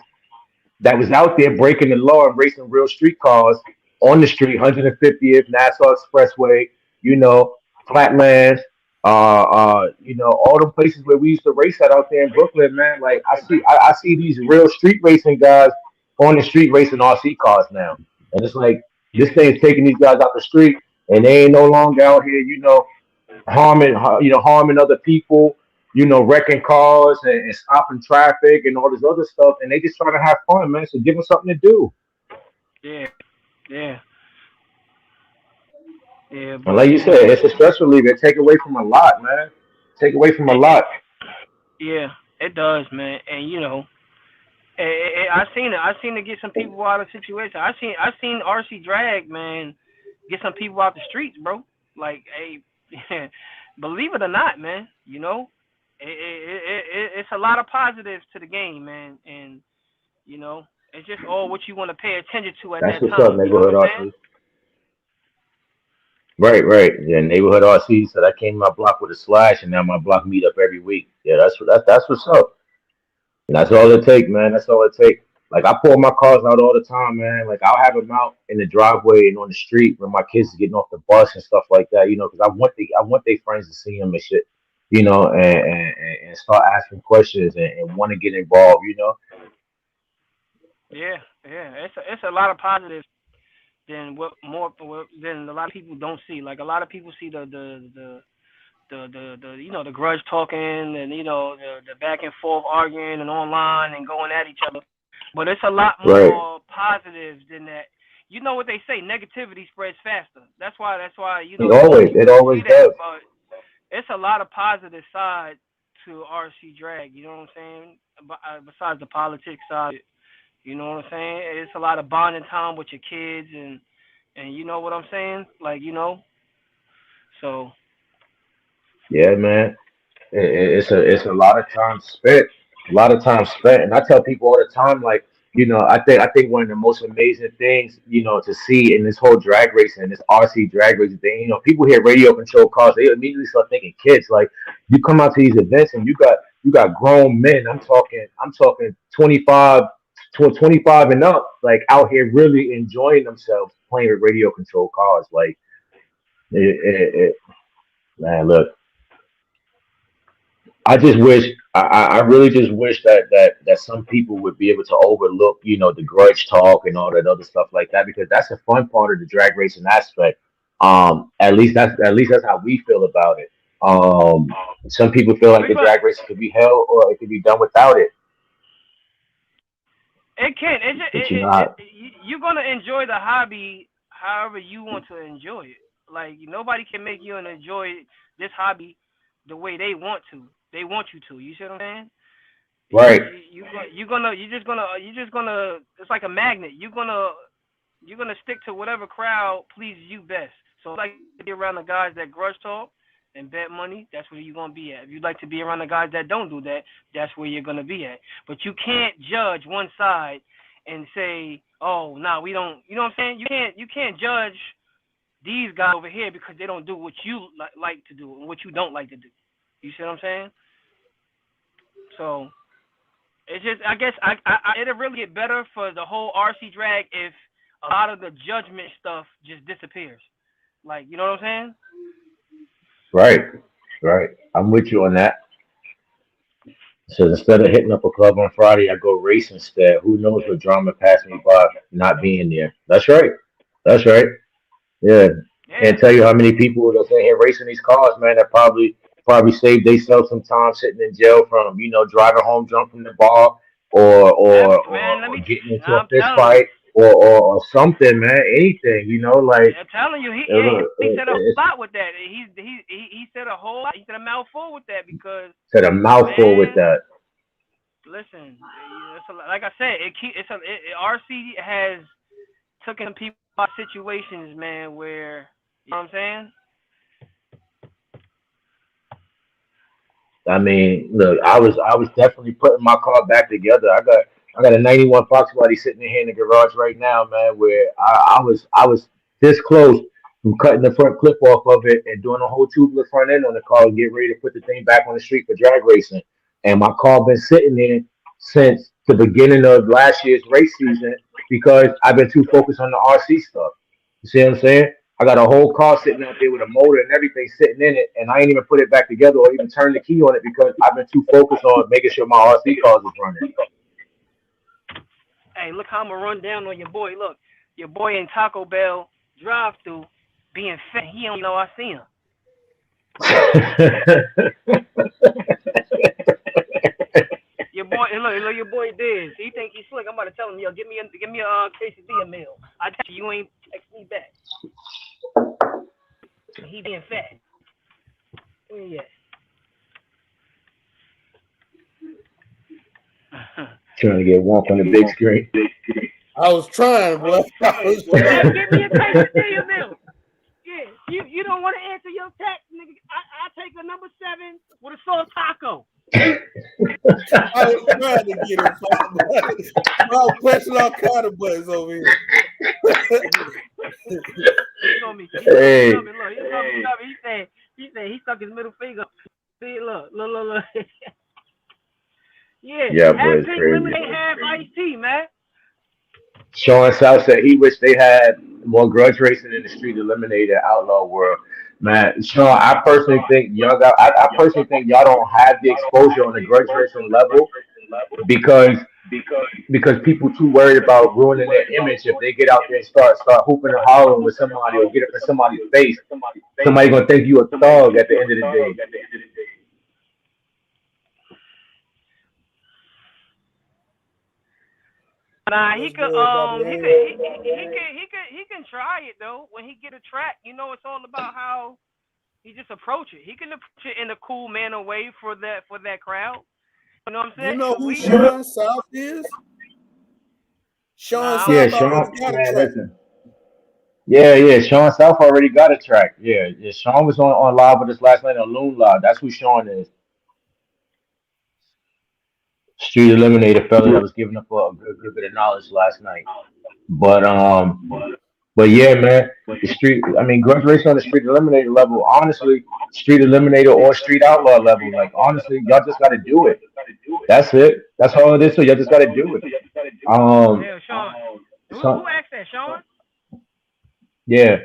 that was out there breaking the law and racing real street cars on the street, 150th Nassau Expressway, you know, Flatlands, all the places where we used to race at out there in Brooklyn, man. Like I see these real street racing guys on the street racing RC cars now, and it's like this thing is taking these guys out the street, and they ain't no longer out here, harming other people, wrecking cars and stopping traffic and all this other stuff, and they just trying to have fun, man. So give them something to do. yeah, yeah, yeah. And But like you said, it's a stress reliever. It take away from a lot, man. Take away from a it lot. yeah, it does, man. And I seen it. I seen it get some people out of situations. I seen RC drag, man, get some people out the streets, bro. Like, hey, believe it or not, man. It's a lot of positives to the game, man, and it's just all what you want to pay attention to at That's that what's up, time. You know what neighborhood I'm saying? archery. Right, right. Yeah, neighborhood RC said I came to my block with a slash, and now my block meet up every week. Yeah, that's what's up. And that's all it take, man. That's all it take. Like I pull my cars out all the time, man. Like I'll have them out in the driveway and on the street when my kids are getting off the bus and stuff like that. You know, because I want their friends to see them and shit. You know, and start asking questions and want to get involved. You know. Yeah, yeah. It's a lot of positives than than a lot of people don't see. Like a lot of people see the the grudge talking and the back and forth arguing and online and going at each other. But it's a lot Right. more positives than that. You know what they say, negativity spreads faster. That's why you don't It see always that, does. but it's a lot of positive side to RC drag. You know what I'm saying? Besides the politics side, you know what I'm saying? It's a lot of bonding time with your kids and you know what I'm saying? Like so Yeah, man. It's a lot of time spent, a lot of time spent, and I tell people all the time, like I think one of the most amazing things to see in this whole drag racing, this RC drag racing thing, people hear radio control cars, they immediately start thinking kids. Like you come out to these events and you got grown men. I'm talking 25 to 25 and up, like out here really enjoying themselves playing with radio control cars. Like man, look. I really just wish that some people would be able to overlook, the grudge talk and all that other stuff like that, because that's a fun part of the drag racing aspect. At least that's how we feel about it. Some people feel like we're the gonna drag racing could be hell or it could be done without it. it can it's just, But you know, how- you're gonna enjoy the hobby however you want to enjoy it. Like nobody can make you enjoy this hobby the way they want to. They want you to. You see what I'm saying? right, You're just gonna. It's like a magnet. You're gonna stick to whatever crowd pleases you best. So like to be around the guys that grudge talk and bet money, that's where you're gonna be at. If you like to be around the guys that don't do that, that's where you're gonna be at. But you can't judge one side and say, oh, nah, we don't. You know what I'm saying? You can't judge these guys over here because they don't do what you like to do and what you don't like to do. You see what I'm saying? So it's just, I guess, it'll really get better for the whole RC drag if a lot of the judgment stuff just disappears. Like, you know what I'm saying? right, right. I'm with you on that. So instead of hitting up a club on Friday, I go race instead. Who knows what drama passed me by not being there? That's right. That's right. Yeah, Yeah. can't tell you how many people that's in here racing these cars, man. That probably saved themselves some time sitting in jail from driving home drunk from the bar, Man, or getting into a I'm fist telling you. fight, or something, man. Anything, like I'm telling you, he said a it's lot with that. He said a whole lot. He said a mouthful with that because said a mouthful with man, that. listen, like I said, RC has taken people out of situations, man, where you know what I'm saying. I mean, look, I was definitely putting my car back together. I got a '91 Fox body sitting in here in the garage right now, man. Where I was this close from cutting the front clip off of it and doing a whole tubular front end on the car and get ready to put the thing back on the street for drag racing. And my car been sitting there since the beginning of last year's race season because I've been too focused on the RC stuff. You see what I'm saying? I got a whole car sitting out there with a motor and everything sitting in it, and I ain't even put it back together or even turned the key on it because I've been too focused on making sure my RC cars is running. Hey, look how I'm gonna run down on your boy. Look, your boy in Taco Bell drive-through being fat. He don't know I see him. Your boy, look, your boy Diz. He think he's slick. I'm about to tell him, yo, give me a quesadilla meal. I text you, you ain't text me back. He being fat. Where he at? Trying to get Wonk on the big screen. I was trying, boy. I was Yeah, trying. give me a quesadilla meal. Yeah, you don't want to answer your text, nigga. I take a number 7 with a salt taco. I was trying to get it. I was pressing all kind of buttons over here. You told me. He told me Hey, something. Look, he told me something. He said he stuck his middle finger. See, look. Yeah, yeah, but half it's pink crazy. lemonade, half iced tea, man. Sean South said he wished they had more grudge racing in the street eliminated outlaw world. Man, Sean, I personally think I personally think y'all don't have the exposure on the grudge racing level because people too worried about ruining their image if they get out there and start hooping and hollering with somebody or get up in somebody's face. Somebody gonna think you a thug at the end of the day. Nah, he What's could good, Bobby? he can try it though. When he get a track, you know, it's all about how he just approach it. He can approach it in a cool manner way for that crowd. You know what I'm You saying? know But who we Sean South is? Sean nah, I don't Yeah, South know. Sean. already got a Man, track. listen. Yeah. Sean South already got a track. Yeah. Sean was on live with us last night on Loon Live. That's who Sean is. Street Eliminator fella that was giving up a good bit of knowledge last night. But but yeah, man, the street. I mean, grudge racing on the Street Eliminator level. Honestly, Street Eliminator or Street Outlaw level. Like honestly, y'all just got to do it. That's it. That's all it is. So y'all just got to do it. Um, Yeah, Sean. so, Who asked that, Sean? yeah.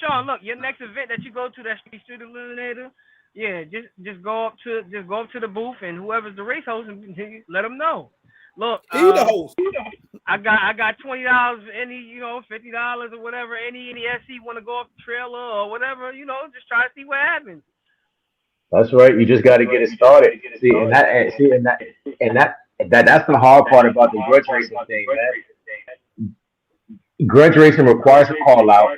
Sean, look, your next event that you go to, that Street Eliminator, yeah, just go up to the booth and whoever's the race host, and let them know. Look, He the host. I got $20, any $50 or whatever, any SC want to go up the trailer or whatever, just try to see what happens. That's right. You just got to get it started. That's the hard part about the grudge racing thing, man. Grudge racing requires a call out.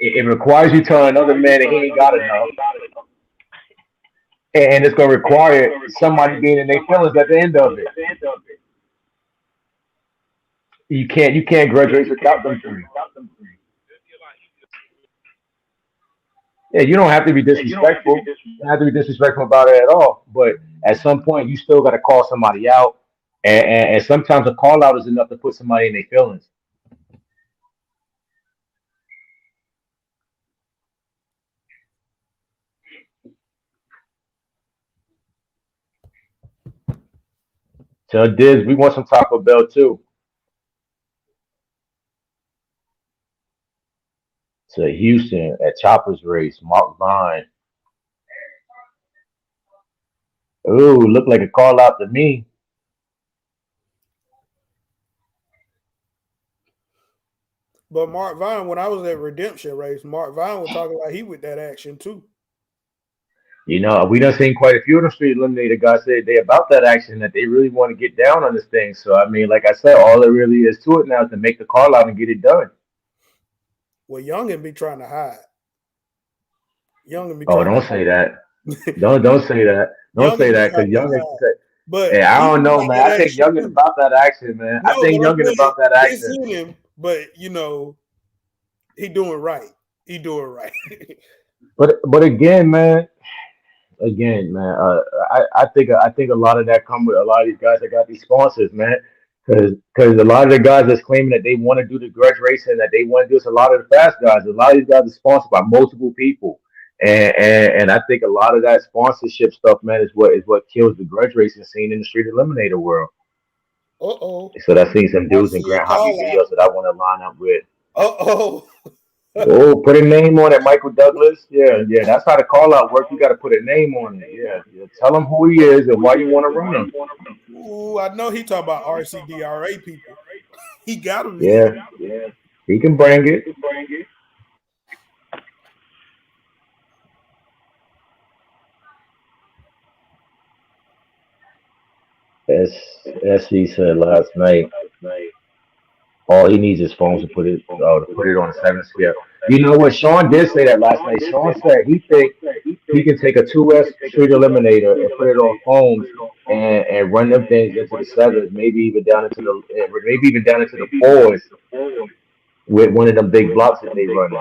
It requires you telling another man that he ain't got enough, and it's gonna require somebody being in their feelings at the end of it. You can't grudge race without them three. Yeah, you don't have to be disrespectful. You don't have to be disrespectful about it at all. But at some point, you still got to call somebody out, and sometimes a call out is enough to put somebody in their feelings. So Diz, we want some Taco Bell too. To Houston at Chopper's race, Mark Vine. Ooh, looked like a call out to me. But Mark Vine, when I was at Redemption Race, Mark Vine was talking like he with that action too. You know, we done seen quite a few of them street eliminator guys say they about that action that they really want to get down on this thing. So I mean, like I said, all there really is to it now is to make the call out and get it done. Well, Youngin be trying to hide. Youngin be Oh, trying don't to say that. Don't say that. Don't say Youngin be that because trying to Youngin. hide. But Hey, I he don't was know, about man. that I think action Youngin too. about that action, man. I No, think but I'm Youngin saying about that it's action. in him, but he doing right. He doing right. But again, man. I think a lot of that come with a lot of these guys that got these sponsors, man. Because a lot of the guys that's claiming that they want to do the grudge racing, that they want to do this, a lot of the fast guys, a lot of these guys are sponsored by multiple people, and I think a lot of that sponsorship stuff, man, is what kills the grudge racing scene in the street eliminator world. Uh-oh. So I've seen some I dudes in see a Grant Hobby call out. videos that I want to line up with. Uh-oh. Oh, put a name on it, Michael Douglas. Yeah. That's how the call out work. You got to put a name on it. Yeah. Tell him who he is and why you want to run him. Ooh, I know he talking about RCDRA people. He got him Yeah, then. he can bring it. As he said last night, all he needs is phones to put it on a 7 scale. You know what? Sean did say that last night. Sean said he think he can take a 2S street eliminator and put it on phones and run them things into the sevens, maybe even down into the fours with one of them big blocks that they running.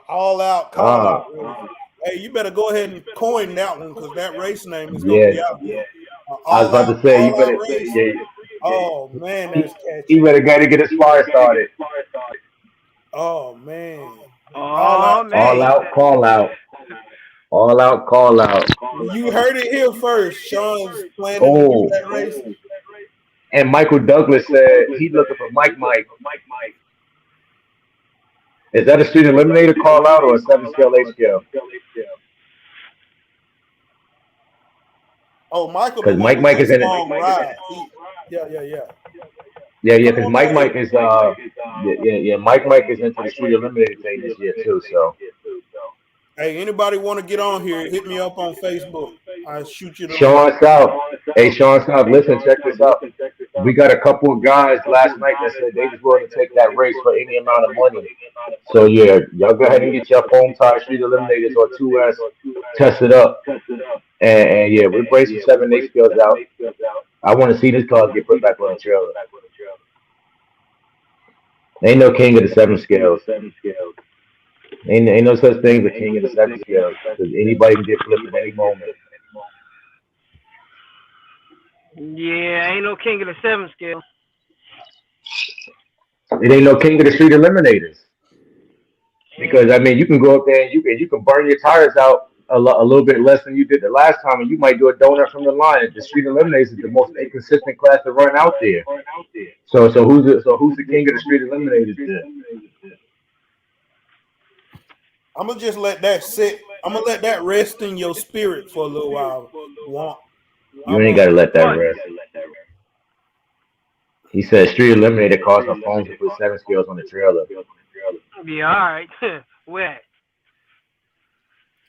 All out call Ah, out. Hey, you better go ahead and coin that one because that race name is gonna yeah, be out there. I was All about out, to say you all better, out race. yeah, Oh man, he, that's he catchy. better got to get his fire started. Oh man, all Oh out All man, call. out, call out, all out, call out. You heard it here first. Sean's planning to do Oh, that race. and Michael Douglas said he's looking for Mike. Mike, is that a street eliminator call out or a 7 scale 8 scale? Oh, Michael, the Because one with Mike that is in it. song, Ride. Yeah. Yeah. Come Because on down here. yeah. Mike is into the street eliminator thing this year too. So Hey, anybody want to get on here? Hit me up on Facebook. I shoot you the link. Sean South, hey Sean South, listen, check this out. We got a couple of guys last night that said they was willing to take that race for any amount of money. So yeah, y'all go ahead and get your foam tire street eliminators or 2S, test it up, and yeah, we're bringing some 7 8 scales out. I want to see this car get put back on the trailer. Ain't no king of the 7 scales. Ain't no such thing as a king of the 7 scales because anybody can get flipped at any moment. yeah, ain't no king of the 7 scale. It ain't no king of the street eliminators because I mean you can go up there and you can burn your tires out a little bit less than you did the last time, and you might do a donut from the line. The street eliminators is the most inconsistent class to run out there. So who's the king of the street eliminators then? I'm gonna just let that sit. I'm gonna let that rest in your spirit for a little while. You ain't gotta let that rest. He said street eliminator costs a phone to put 7 scales on the trailer. Yeah, all right. Wet.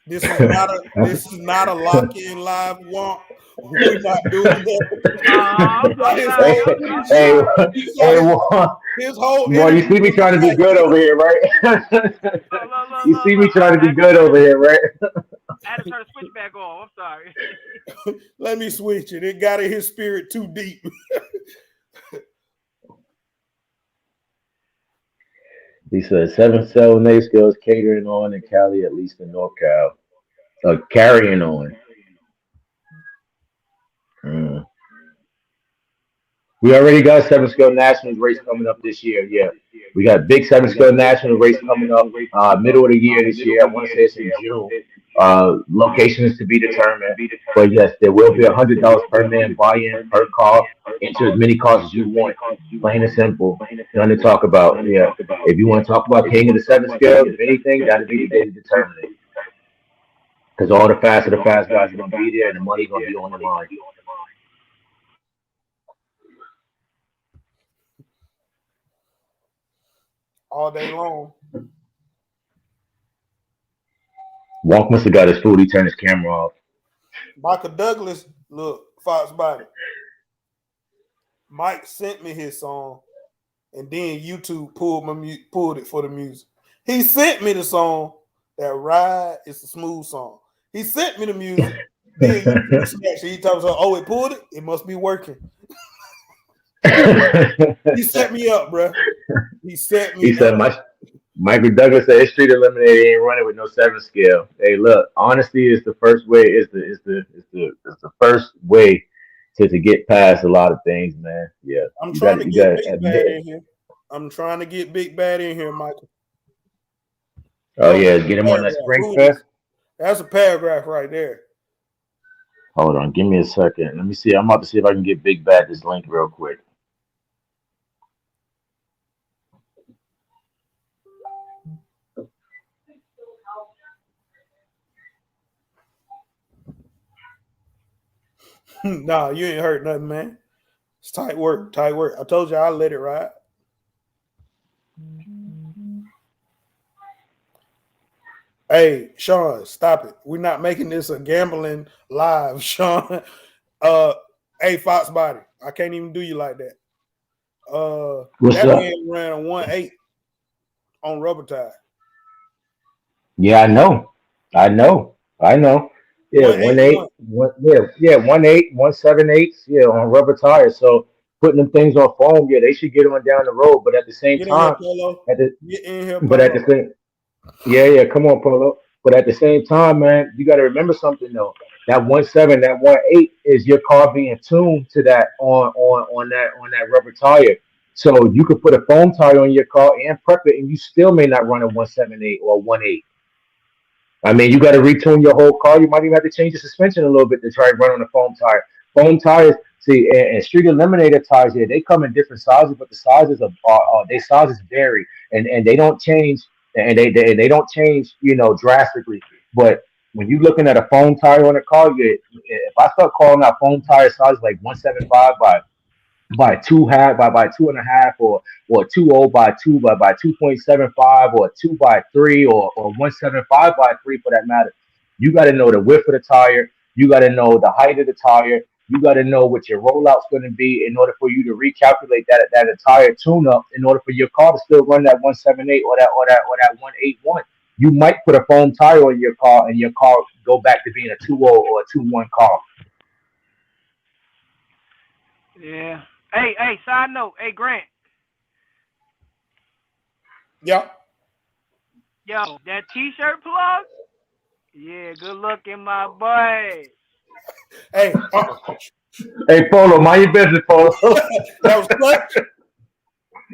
This is not a lock-in live walk. We're not doing I'm sorry. I'm Hey, sorry. his whole boy, you see me trying to be good over here, right? You see me Look. trying to be good over here, right? I had to turn the switch back on. I'm sorry. Let me switch it. It got in his spirit too deep. He said 7 8 scales catering on in Cali, at least in NorCal. Carrying on. Mm. We already got 7 scale national race coming up this year. Yeah, we got big 7 scale national race coming up middle of the year this year. I want to say it's in June. Location is to be determined, but yes, there will be $100 per man buy-in per car into as many cars as you want. Plain and simple. Nothing to talk about. Yeah, if you want to talk about king of the 7 scale, if anything, that'll be the day to determine it. Because all the fast guys are gonna be there, and the money's gonna be on the line. All day long. Walk must have got his food. He turned his camera off. Michael Douglas, look, Fox Body. Mike sent me his song, and then YouTube pulled it for the music. He sent me the song. That Ride is a smooth song. He sent me the music. Then YouTube snatched it. He told me, "Oh, it pulled it. It must be working." He set me up, bro. He set me. He said, up. Michael Douglas said, "His street eliminator ain't running with no 7 scale." Hey, look, honesty is the first way. Is the first way to get past a lot of things, man. Yeah, I'm you trying got to you get got Big to Bad admit. in here. I'm trying to get Big Bad in here, Michael. Oh yeah, get him on that spring fest. That's a paragraph right there. Hold on, give me a second. Let me see. I'm about to see if I can get Big Bad this link real quick. Nah, you ain't hurt nothing, man. It's tight work. I told you I'll let it ride. Hey, Sean, stop it. We're not making this a gambling live, Sean. Hey, Fox Body, I can't even do you like that. What's that up? man ran a 1.8 on rubber tire. Yeah, I know. Yeah, 1.8, 1.8, 1.78, yeah, on rubber tires. So putting them things on foam, yeah, they should get on down the road. But at the same Get in here, time, Polo. Get in here, Polo. but at the same, yeah, come on, Polo. But at the same time, man, you got to remember something though. That 1.7, that 1.8 is your car being tuned to that on that rubber tire. So you could put a foam tire on your car and prep it, and you still may not run a 1.78 or 1.8. I mean, you got to retune your whole car. You might even have to change the suspension a little bit to try to run on a foam tire. Foam tires, see, and street eliminator tires here, they come in different sizes, but the sizes they sizes vary, and they don't change, and they don't change, drastically. But when you're looking at a foam tire on a car, if I start calling out foam tire sizes like 175 by by 2.5 or 2.0 by 2 by 2.75 or 2 by 3 or 1.75 by 3 for that matter. You got to know the width of the tire. You got to know the height of the tire. You got to know what your rollout's going to be in order for you to recalculate that entire tune up in order for your car to still run that 1.78 or that 1.81. You might put a foam tire on your car and your car go back to being a 2.0 or a 2.1 car. Yeah. Hey, side note. Hey, Grant. Yeah. Yo, that T-shirt plug? Yeah, good looking, my boy. Hey, Hey, Polo, mind your business, Polo. that was clutch.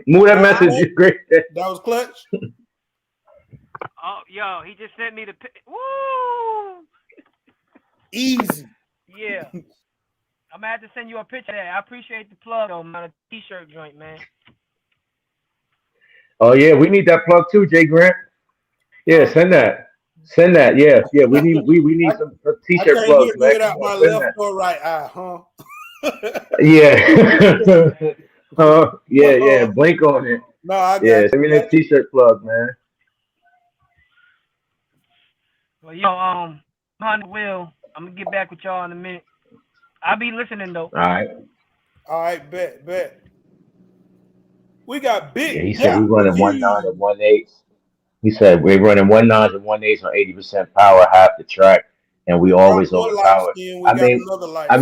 Move that message. You're great. That was clutch. Oh, yo, he just sent me the woo. Easy. Yeah. I'm gonna have to send you a picture of that. I appreciate the plug on a T-shirt joint, man. Oh yeah, we need that plug too, Jay Grant. Yeah, send that. Send that. Yeah. We need some I T-shirt can't plugs, hear man. it Come out on, my send left that. or right eye, huh? Yeah. Yeah. Blink on it. No, I got Yeah, send me that T-shirt plug, man. Well, yo, on the wheel. I'm gonna get back with y'all in a minute. I'll be listening though. All right, bet. We got big. Yeah, he said we're running 1.9 and 1.8. He said we're running 1.9s and 1.8s on 80% power, half the track, and we always One light overpower. skin, we got another light I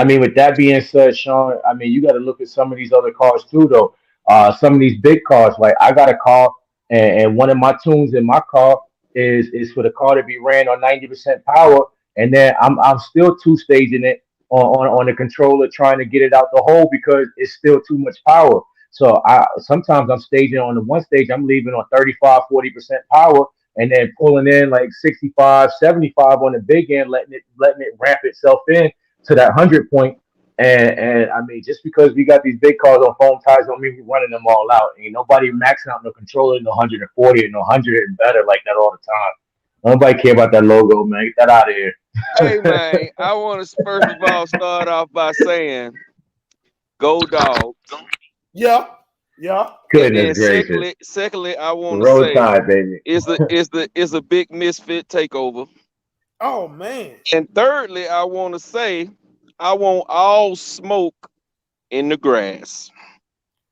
mean, with that being said, Sean, I mean, you got to look at some of these other cars too, though. Some of these big cars, like I got a car, and one of my tunes in my car is for the car to be ran on 90% power, and then I'm still two staging it on the controller, trying to get it out the hole because it's still too much power. So I sometimes I'm staging on the one stage, I'm leaving on 35, 40% power, and then pulling in like 65, 75 on the big end, letting it ramp itself in to that 100 point. And I mean, just because we got these big cars on foam tires don't mean we're running them all out. Ain't nobody maxing out no controller in 140 and 100 and better like that all the time. Nobody care about that logo, man. Get that out of here. Hey man, I want to first of all start off by saying, go dog. Yeah. Goodness gracious. Secondly, I want to Roll say, Tide, baby. it's a big misfit takeover. Oh man. And thirdly, I want to say, I want all smoke in the grass.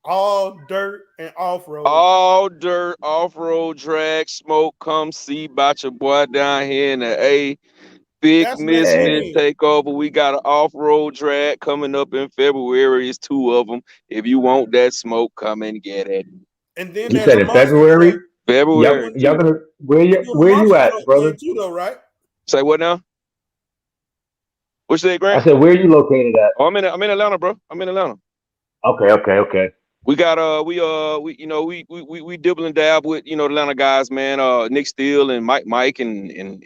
All dirt and off road. All dirt, off road, drag, smoke. Come see about your boy down here in the A. Big misfit takeover. We got an off-road drag coming up in February. It's 2 of them. If you want that smoke, come and get it. And then you said in February. February. Y'all gonna where you at, brother? Too, though, right? Say what now? What you say, Grant? I said, where are you located at? Oh, I'm in Atlanta, bro. I'm in Atlanta. Okay. We got we dibble and dab with the Atlanta guys, man. Nick Steele and Mike and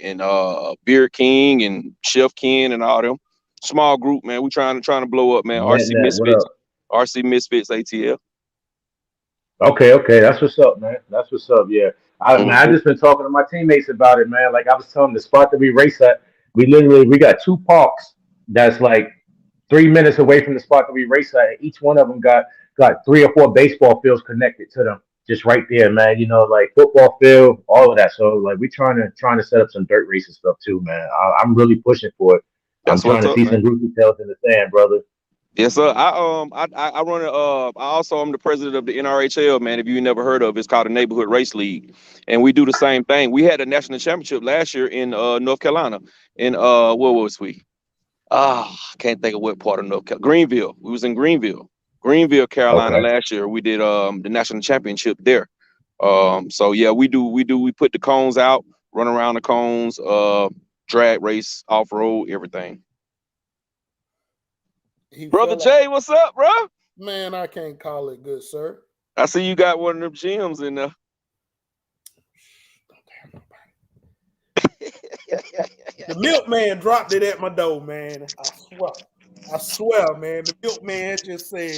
Beard King and Chef Ken and all them. Small group, man. We trying to blow up, man. RC Misfits ATL. Okay. That's what's up, man. That's what's up. Yeah. I just been talking to my teammates about it, man. Like I was telling them, the spot that we race at, we got 2 parks that's like 3 minutes away from the spot that we race at. Each one of them got 3 or 4 baseball fields connected to them, just right there, man. Like football field, all of that. So like we trying to set up some dirt racing stuff too, man. I'm really pushing for it. I'm trying to see some rookie tails in the sand, brother. Yes, sir. I run it. I also am the president of the NRHL, man. If you never heard of it, it's called the Neighborhood Race League, and we do the same thing. We had a national championship last year in North Carolina. In where was we? I can't think of what part of North Carolina. Greenville. We was in Greenville, Carolina last year. We did the national championship there. So yeah, we put the cones out, run around the cones. drag race, off road, everything. He Brother fell out. Jay, what's up, bro? Man, I can't call it good, sir. I see you got one of them gems in there. The milkman dropped it at my door, man. I swear, man. The milkman just said,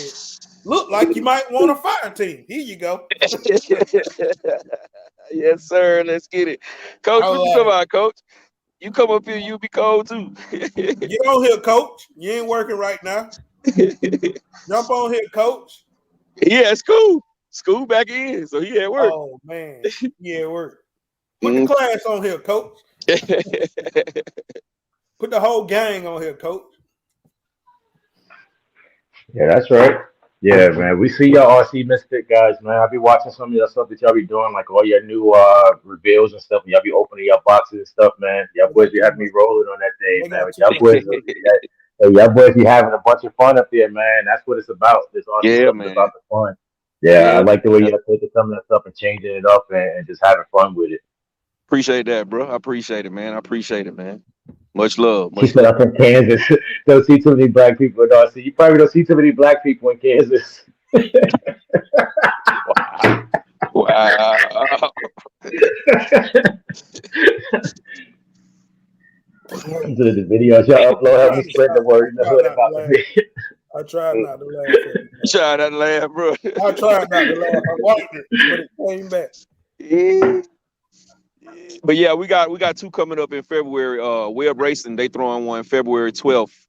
"Look like you might want a fire team. Here you go." Yes, sir. Let's get it, Coach. I What was you like, talking about, Coach? You come up here, you be cold too. "Get on here, coach. You ain't working right now. Jump on here, coach." Yeah, school back in, so he at work. Oh man, yeah, work. Put the class on here, coach. Put the whole gang on here, coach. Yeah, that's right. Yeah, man. We see y'all RC Misfit guys, man. I be watching some of your stuff that y'all be doing, like all your new reveals and stuff. And y'all be opening your boxes and stuff, man. Y'all boys be having me rolling on that thing, They man. got But too y'all boys be having a bunch of fun up there, man. That's what it's about. This RC Yeah, stuff is man. about the fun. Yeah, Yeah, I like the way y'all taking some of that stuff and changing it up and just having fun with it. appreciate that, bro. I appreciate it, man. I appreciate it, man. Much love. He Much said, love. "I'm from Kansas. Don't see too many black people in RC. You probably don't see too many black people in Kansas." Wow. The videos y'all upload help me spread the word in the hood about me. I tried not to laugh at it. Try not to laugh, bro. I tried not to laugh. I watched it, but it came back. But yeah, we got two coming up in February. Web Racing, they throwing one February 12th.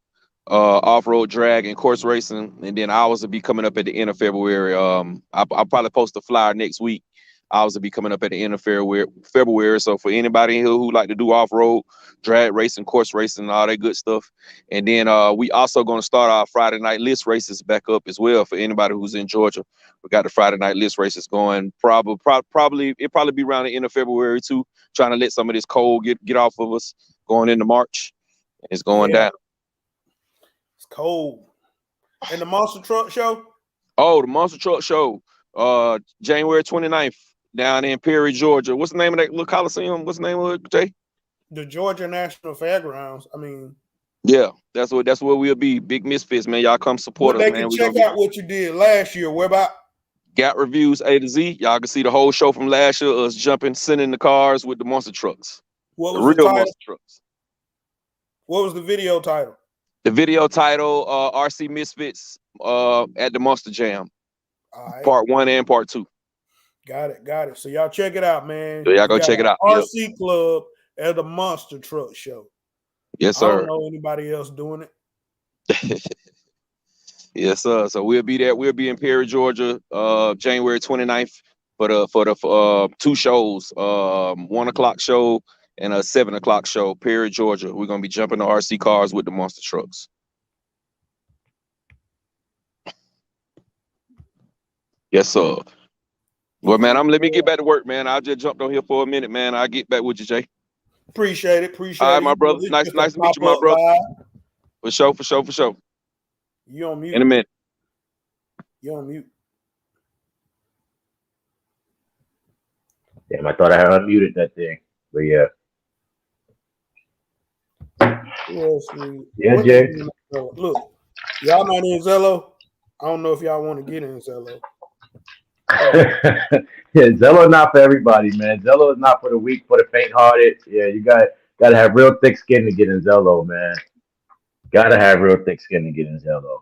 Off-road drag and course racing, and then ours will be coming up at the end of February. I'll probably post a flyer next week. Ours will be coming up at the end of February. So for anybody who like to do off-road drag racing, course racing, all that good stuff. And then we also going to start our Friday night list races back up as well for anybody who's in Georgia. We got the Friday night list races going. Probably it'll probably be around the end of February too. Trying to let some of this cold get off of us going into March. It's going down. It's cold. And the Monster Truck Show? Oh, the Monster Truck Show, January 29th down in Perry, Georgia. What's the name of that little coliseum? What's the name of it, Jay? The Georgia National Fairgrounds. I mean, yeah, that's where we'll be. Big Misfits, man. Y'all come support us, they man. can check out what you did last year. Where about? Got reviews A to Z. Y'all can see the whole show from last year. Us jumping, sending the cars with the monster trucks. What was the real the title? monster trucks. What was the video title? The video title, RC Misfits at the Monster Jam. Right. Part 1 and Part 2. Got it. So y'all check it out, man. So y'all go check it out. RC Club at the Monster Truck Show. Yes, sir. I don't know anybody else doing it. Yes, sir. So we'll be there. We'll be in Perry, Georgia, January 29th for the two shows, 1 o'clock show and a 7 o'clock show. Perry, Georgia. We're gonna be jumping the RC cars with the monster trucks. Yes, sir. Well, man, let me get back to work, man. I just jumped on here for a minute, man. I'll get back with you, Jay. Appreciate it. All right, my brother. Nice to meet you, my brother. For sure. You on mute. In a minute. You on mute. Damn, I thought I had unmuted that thing. But yeah. Yeah, Jay. Look, y'all not in Zello. I don't know if y'all want to get in Zello. Yeah, Zello not for everybody, man. Zello is not for the weak, for the faint-hearted. Yeah, you gotta have real thick skin to get in Zello, man. Gotta have real thick skin to get in Zello.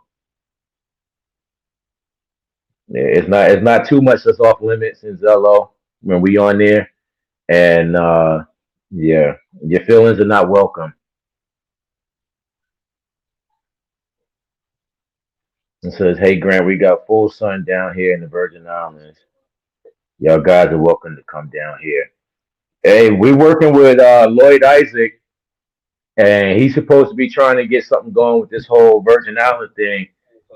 Yeah, it's not too much that's off limits in Zello when we on there, and yeah, your feelings are not welcome. It says, "Hey Grant, we got full sun down here in the Virgin Islands. Y'all guys are welcome to come down here." Hey, we're working with Lloyd Isaac, and he's supposed to be trying to get something going with this whole Virgin Island thing.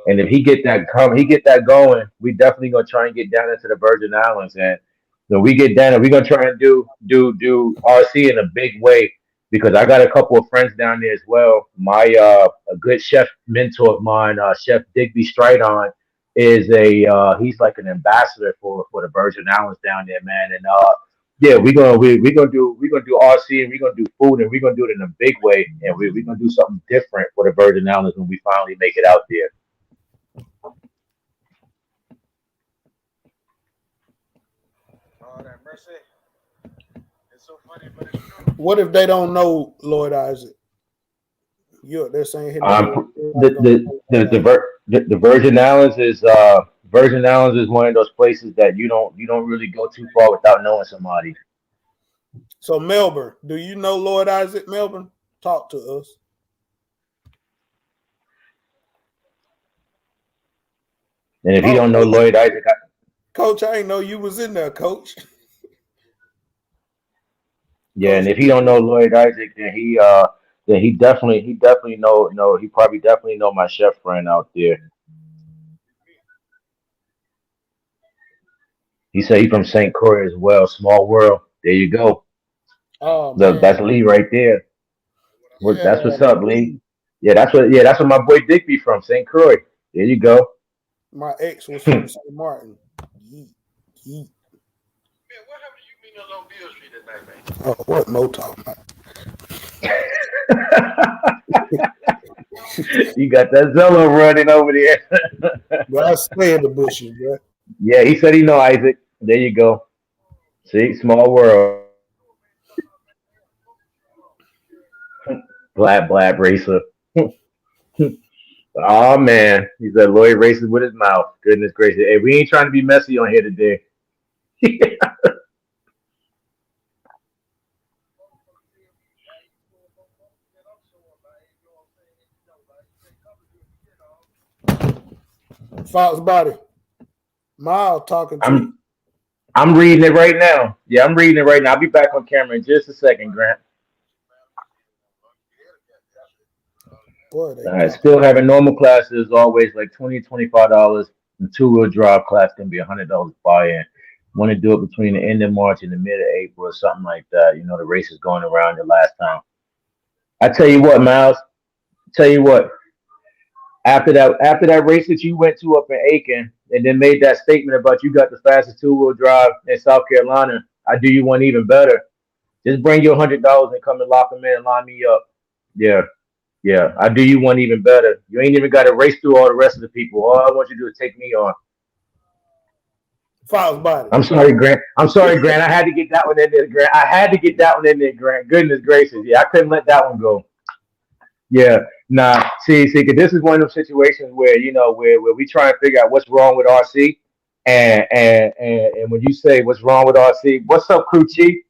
And if he get that going, we definitely gonna try and get down into the Virgin Islands. And when we get down there, we're gonna try and do RC in a big way, because I got a couple of friends down there as well. My a good chef mentor of mine, Chef Digby Stridon, is he's like an ambassador for the Virgin Islands down there, man. And Yeah, we gonna do RC, and we're gonna do food, and we're gonna do it in a big way, and we're gonna do something different for the Virgin Islands when we finally make it out there. Lord have mercy. It's so funny, but it's true. What if they don't know Lloyd Isaac? They're saying his name. The Virgin Islands is one of those places that you don't really go too far without knowing somebody. So Melbourne, do you know Lloyd Isaac? Melbourne, talk to us. And if you don't know Lloyd Isaac, Coach, I didn't know you was in there, Coach. yeah, and if he don't know Lloyd Isaac, then he definitely he probably definitely know my chef friend out there. He said he's from St. Croix as well. Small world. There you go. Oh Look, man, that's Lee right there. yeah. That's what's up, Lee. Yeah, that's what my boy Dick be from, St. Croix. There you go. My ex was from St. Martin. Yeet. Man, what happened to you meeting us on Beale Street that night, man? Oh, what Mo talking about? You got that Zello running over there. But I stay in the bushes, bro. Yeah, he said he know Isaac. There you go. See, small world. Blab racer. Oh man, he said Lloyd races with his mouth. Goodness gracious. Hey, we ain't trying to be messy on here today. Fox Body. Miles talking to you. I'm reading it right now. Yeah, I'm reading it right now. I'll be back on camera in just a second, Grant. Boy, All right, still having normal classes always like $20, $25. The 2-wheel drive class can be $100 buy-in. Want to do it between the end of March and the mid of April or something like that. You know, the race is going around the last time. I tell you what, Miles. Tell you what. After that race that you went to up in Aiken and then made that statement about you got the fastest 2-wheel drive in South Carolina, I do you one even better. Just bring your $100 and come and lock them in and line me up. Yeah, I do you one even better. You ain't even got to race through all the rest of the people. All I want you to do is take me on. Fox Body. I'm sorry, Grant. I had to get that one in there, Grant. Goodness gracious. Yeah, I couldn't let that one go. Yeah, nah. See, because this is one of those situations where where we try and figure out what's wrong with RC, and when you say what's wrong with RC, what's up, crew chief?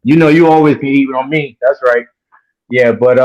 You always can eat on me. That's right. Yeah, but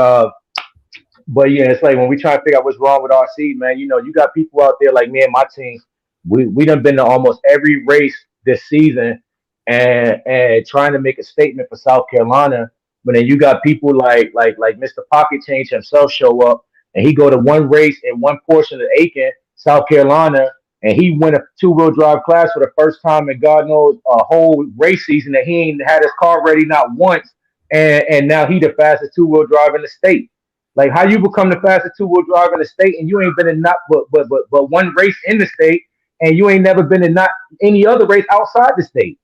yeah, it's like when we try to figure out what's wrong with RC, man. You got people out there like me and my team. We done been to almost every race this season, and trying to make a statement for South Carolina. But then you got people like Mr. Pocket Change himself show up, and he go to one race in one portion of Aiken, South Carolina, and he win a 2-wheel drive class for the first time in God knows a whole race season that he ain't had his car ready not once, and now he the fastest 2-wheel drive in the state. Like how you become the fastest 2-wheel drive in the state, and you ain't been in not but one race in the state, and you ain't never been in not any other race outside the state.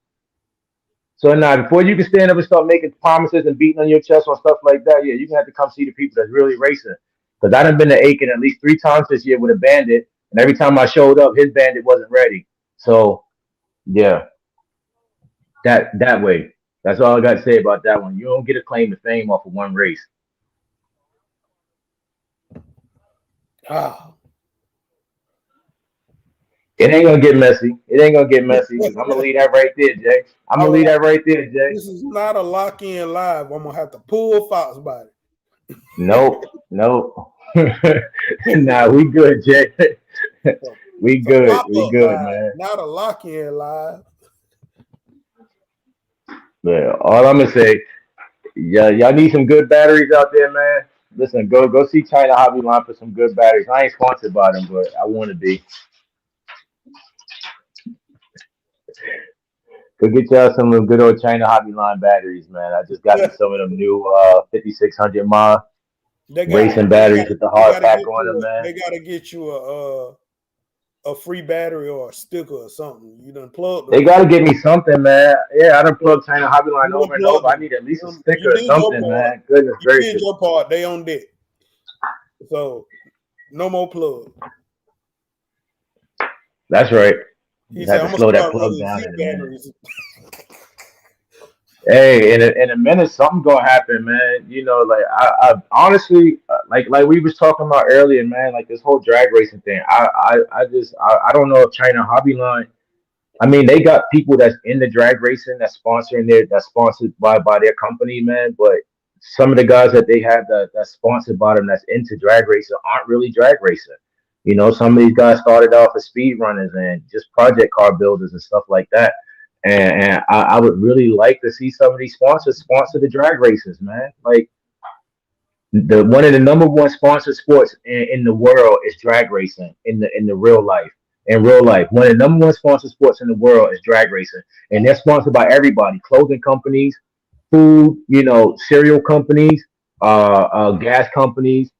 So now, before you can stand up and start making promises and beating on your chest on stuff like that, yeah, you're gonna have to come see the people that's really racing. Because I done been to Aiken at least 3 times this year with a bandit, and every time I showed up, his bandit wasn't ready. So, yeah, that way. That's all I got to say about that one. You don't get a claim to fame off of one race. Ah. It ain't gonna get messy. I'm gonna leave that right there, Jay. This is not a lock-in live. I'm gonna have to pull Fox Body. Nope. Nah, we good, Jay. We good, man. Not a lock-in live. Yeah, all I'm gonna say, yeah, y'all need some good batteries out there, man. Listen, go see China Hobby Line for some good batteries. I ain't sponsored by them, but I want to be. Go get y'all some of them good old China Hobby Line batteries, man. I just got me some of them new 5600 mile racing batteries with the hard pack on them, man. They gotta get you a free battery or a sticker or something. You done plug They them. gotta give me something, man. Yeah, I done plugged China Hobby Line You over and unplug over. I them. need at least a You sticker or did your something, part. man. Goodness You did gracious. your part. They on deck. So no more plug. That's right. He You said, have "I'm to gonna slow that start plug running down Z in a minute. batteries." Hey, in a minute, something gonna happen, man. You know, like I honestly, like we was talking about earlier, man. Like this whole drag racing thing. I don't know if China Hobby Line. I mean, they got people that's in the drag racing that's sponsored by their company, man. But some of the guys that they have that's sponsored by them that's into drag racing aren't really drag racing. You know, some of these guys started off as speed runners and just project car builders and stuff like that. And I would really like to see some of these sponsors sponsor the drag races, man. Like the one of the number one sponsored sports in the world is drag racing in the real life. In real life, one of the number one sponsored sports in the world is drag racing, and they're sponsored by everybody: clothing companies, food, cereal companies, gas companies,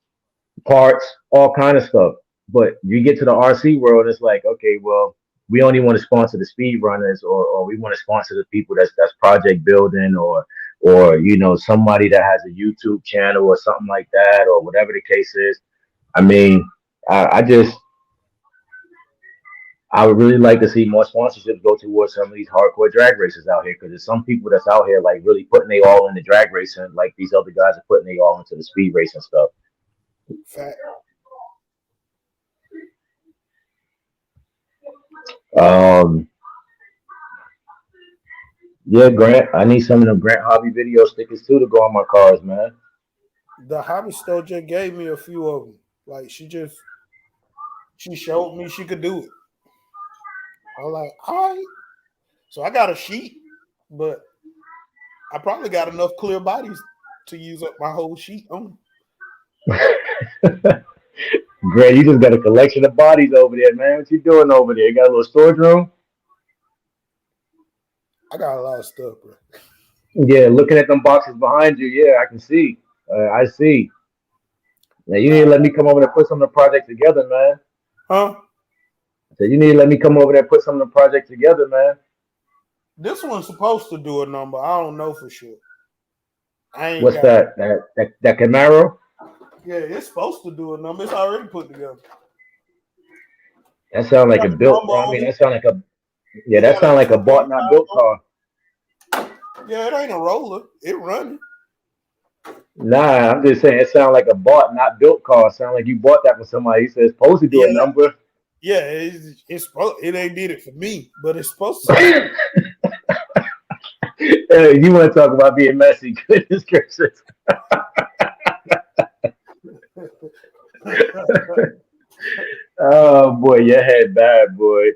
parts, all kind of stuff. But you get to the RC world, it's like, okay, well, we only want to sponsor the speed runners, or we want to sponsor the people that's project building, or somebody that has a YouTube channel or something like that, or whatever the case is. I mean, I just I would really like to see more sponsorships go towards some of these hardcore drag racers out here, because there's some people that's out here like really putting they all in the drag racing, like these other guys are putting they all into the speed racing stuff. Fact. Um, yeah, Grant, I need some of them Grant Hobby video stickers too to go on my cars, man. The hobby store just gave me a few of them. Like she showed me she could do it. I was like, all right. So I got a sheet, but I probably got enough clear bodies to use up my whole sheet on. Grant, you just got a collection of bodies over there, man. What you doing over there? You got a little storage room? I got a lot of stuff, bro. Yeah, looking at them boxes behind you, yeah, I can see. I see. Now you need to let me come over there and put some of the project together, man. Huh? So you need to let me come over there and put some of the project together, man. This one's supposed to do a number. I don't know for sure. I ain't What's got that Camaro? Yeah, it's supposed to do a number. It's already put together. That sound like a built. Number I on mean, it. that sound like a It that got sound a like a bought not built 2.5 car. Yeah, it ain't a roller. It running. Nah, I'm just saying it sound like a bought not built car. It sound like you bought that from somebody. He says supposed to do a Yeah, number. yeah. It ain't did it for me, but it's supposed to. Hey, you want to talk about being messy? Goodness gracious. Oh boy, your head bad, boy.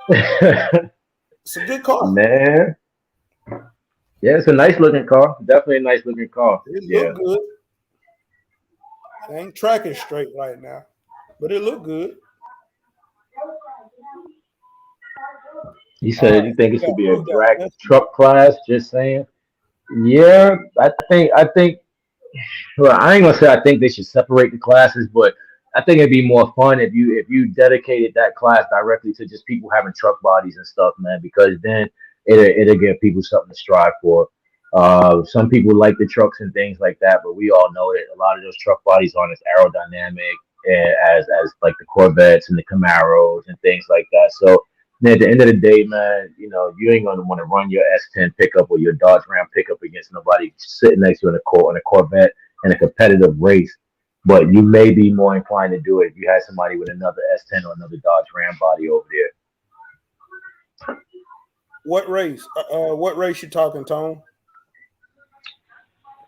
It's a good car. Man. Yeah, it's a nice looking car. Definitely a nice looking car. It Yeah. look good. It ain't tracking straight right now, but it look good. He said you think it Yeah, should be a we got drag this. truck class, just saying. Yeah, I think well, I ain't gonna say I think they should separate the classes, but I think it'd be more fun if you dedicated that class directly to just people having truck bodies and stuff, man, because then it'll give people something to strive for. Some people like the trucks and things like that, but we all know that a lot of those truck bodies aren't as aerodynamic as like the Corvettes and the Camaros and things like that. So at the end of the day, man, you ain't gonna want to run your S10 pickup or your Dodge Ram pickup against nobody sitting next to you in a Corvette in a competitive race. But you may be more inclined to do it if you had somebody with another S10 or another Dodge Ram body over there. What race? What race you talking, Tone?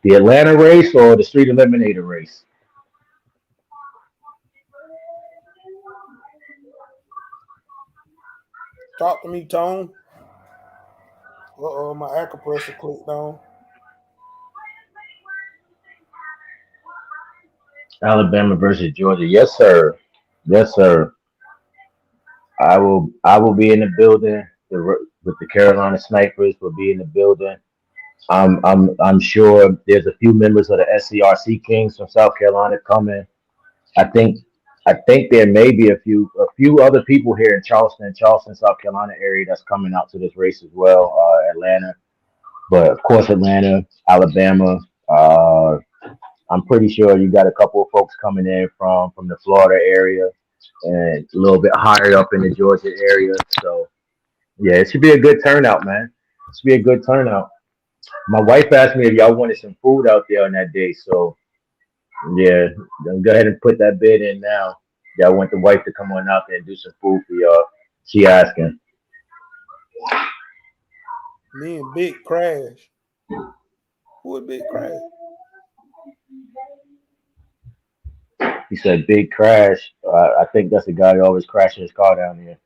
The Atlanta race or the Street Eliminator race? Talk to me, Tone. My acupressure clicked on. Alabama versus Georgia. Yes, sir. Yes, sir. I will be in the building. With the Carolina Snipers will be in the building. I'm sure there's a few members of the SCRC Kings from South Carolina coming. I think I think there may be a few other people here in Charleston, South Carolina area that's coming out to this race as well. Atlanta, but of course Atlanta, Alabama. I'm pretty sure you got a couple of folks coming in from the Florida area and a little bit higher up in the Georgia area. So yeah, it should be a good turnout, man. It should be a good turnout. My wife asked me if y'all wanted some food out there on that day, so yeah, then go ahead and put that bid in now. Yeah, I want the wife to come on out there and do some food for y'all. She asking. Me and Big Crash. Who is Big Crash? He said, "Big crash." I think that's the guy who always crashing his car down here.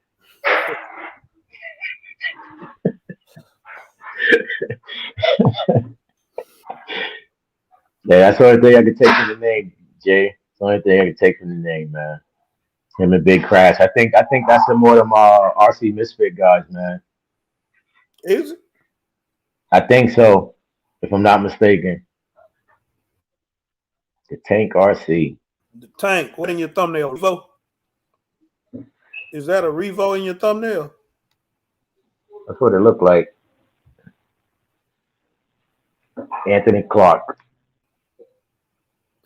Yeah, that's the only thing I could take from the name, Jay. It's the only thing I could take from the name, man. Him and Big Crash. I think that's some more of them RC Misfit guys, man. Is it? I think so, if I'm not mistaken. The Tank RC. The Tank. What in your thumbnail? Revo? Is that a Revo in your thumbnail? That's what it looked like. Anthony Clark.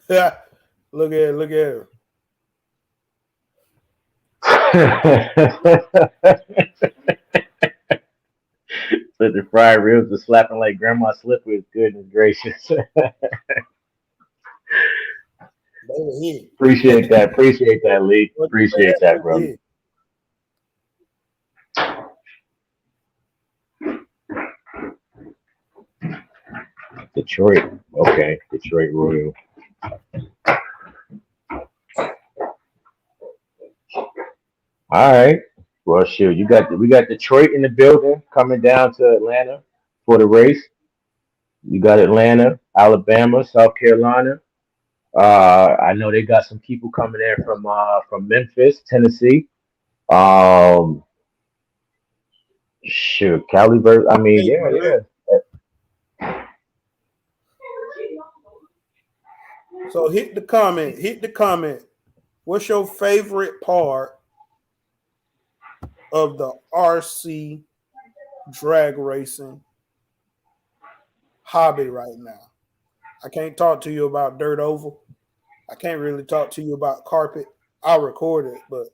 Yeah. Look at it. Look at it. So the fried ribs are slapping like Grandma Slippery's. Goodness gracious. They were here. Appreciate that, Lee. Appreciate that, brother. Detroit. Okay. Detroit Royal. All right. Well, shoot, we got Detroit in the building coming down to Atlanta for the race. You got Atlanta, Alabama, South Carolina. I know they got some people coming in from Memphis, Tennessee. Shoot, Caliber. I mean, yeah. So hit the comment. What's your favorite part of the RC drag racing hobby right now? I can't talk to you about dirt oval. I can't really talk to you about carpet. I'll record it, but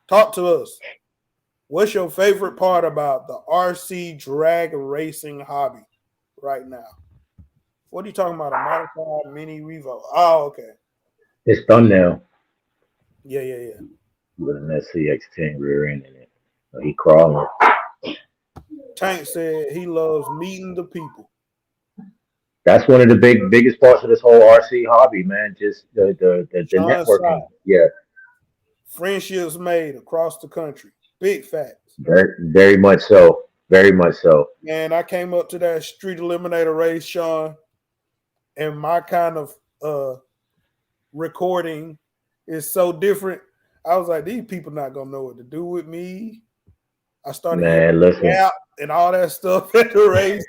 talk to us. What's your favorite part about the RC drag racing hobby right now? What are you talking about? A modified mini Revo? Oh, okay. His thumbnail. Yeah. With an SCX10 rear end in it. He crawling. Tank said he loves meeting the people. That's one of the biggest parts of this whole RC hobby, man. Just the networking. Yeah. Friendships made across the country. Big facts. Very much so. Very much so. Man, I came up to that street eliminator race, Sean, and my kind of recording is so different. I was like, these people not gonna know what to do with me. I started listen. Out and all that stuff at the race.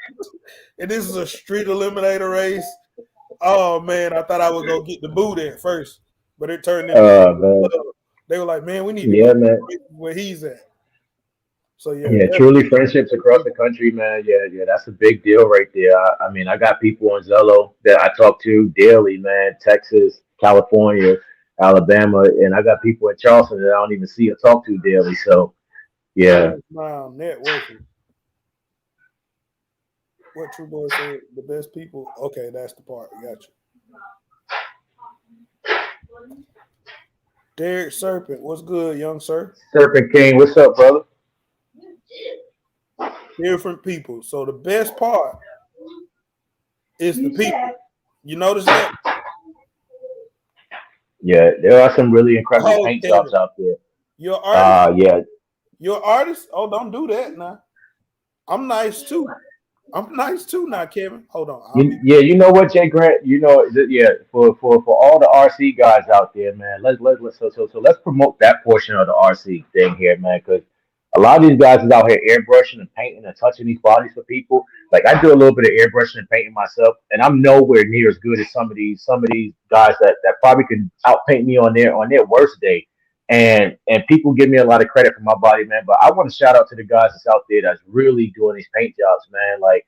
And this is a street eliminator race. Oh man, I thought I would go get the boot in first, but it turned into they were like, man, we need to go where he's at. So yeah, truly friendships across the country, man. Yeah, that's a big deal right there. I mean, I got people on Zello that I talk to daily, man. Texas, California, Alabama, and I got people in Charleston that I don't even see or talk to daily. So yeah. Wow, networking. What True Boy said, the best people. Okay, that's the part. Gotcha. Derek Serpent, what's good, young sir? Serpent King, what's up, brother? Different people. So the best part is the people. You notice that? Yeah, there are some really incredible paint jobs out there. You're artist? Yeah. You're artist? Oh, don't do that now. I'm nice too. Now, Kevin. Hold on. You know what, Jay Grant? You know, for all the RC guys out there, man. Let's promote that portion of the RC thing here, man. Because A lot of these guys is out here airbrushing and painting and touching these bodies for people. Like I do a little bit of airbrushing and painting myself, and I'm nowhere near as good as some of these guys that probably can outpaint me on their worst day. And people give me a lot of credit for my body, man. But I want to shout out to the guys that's out there that's really doing these paint jobs, man. Like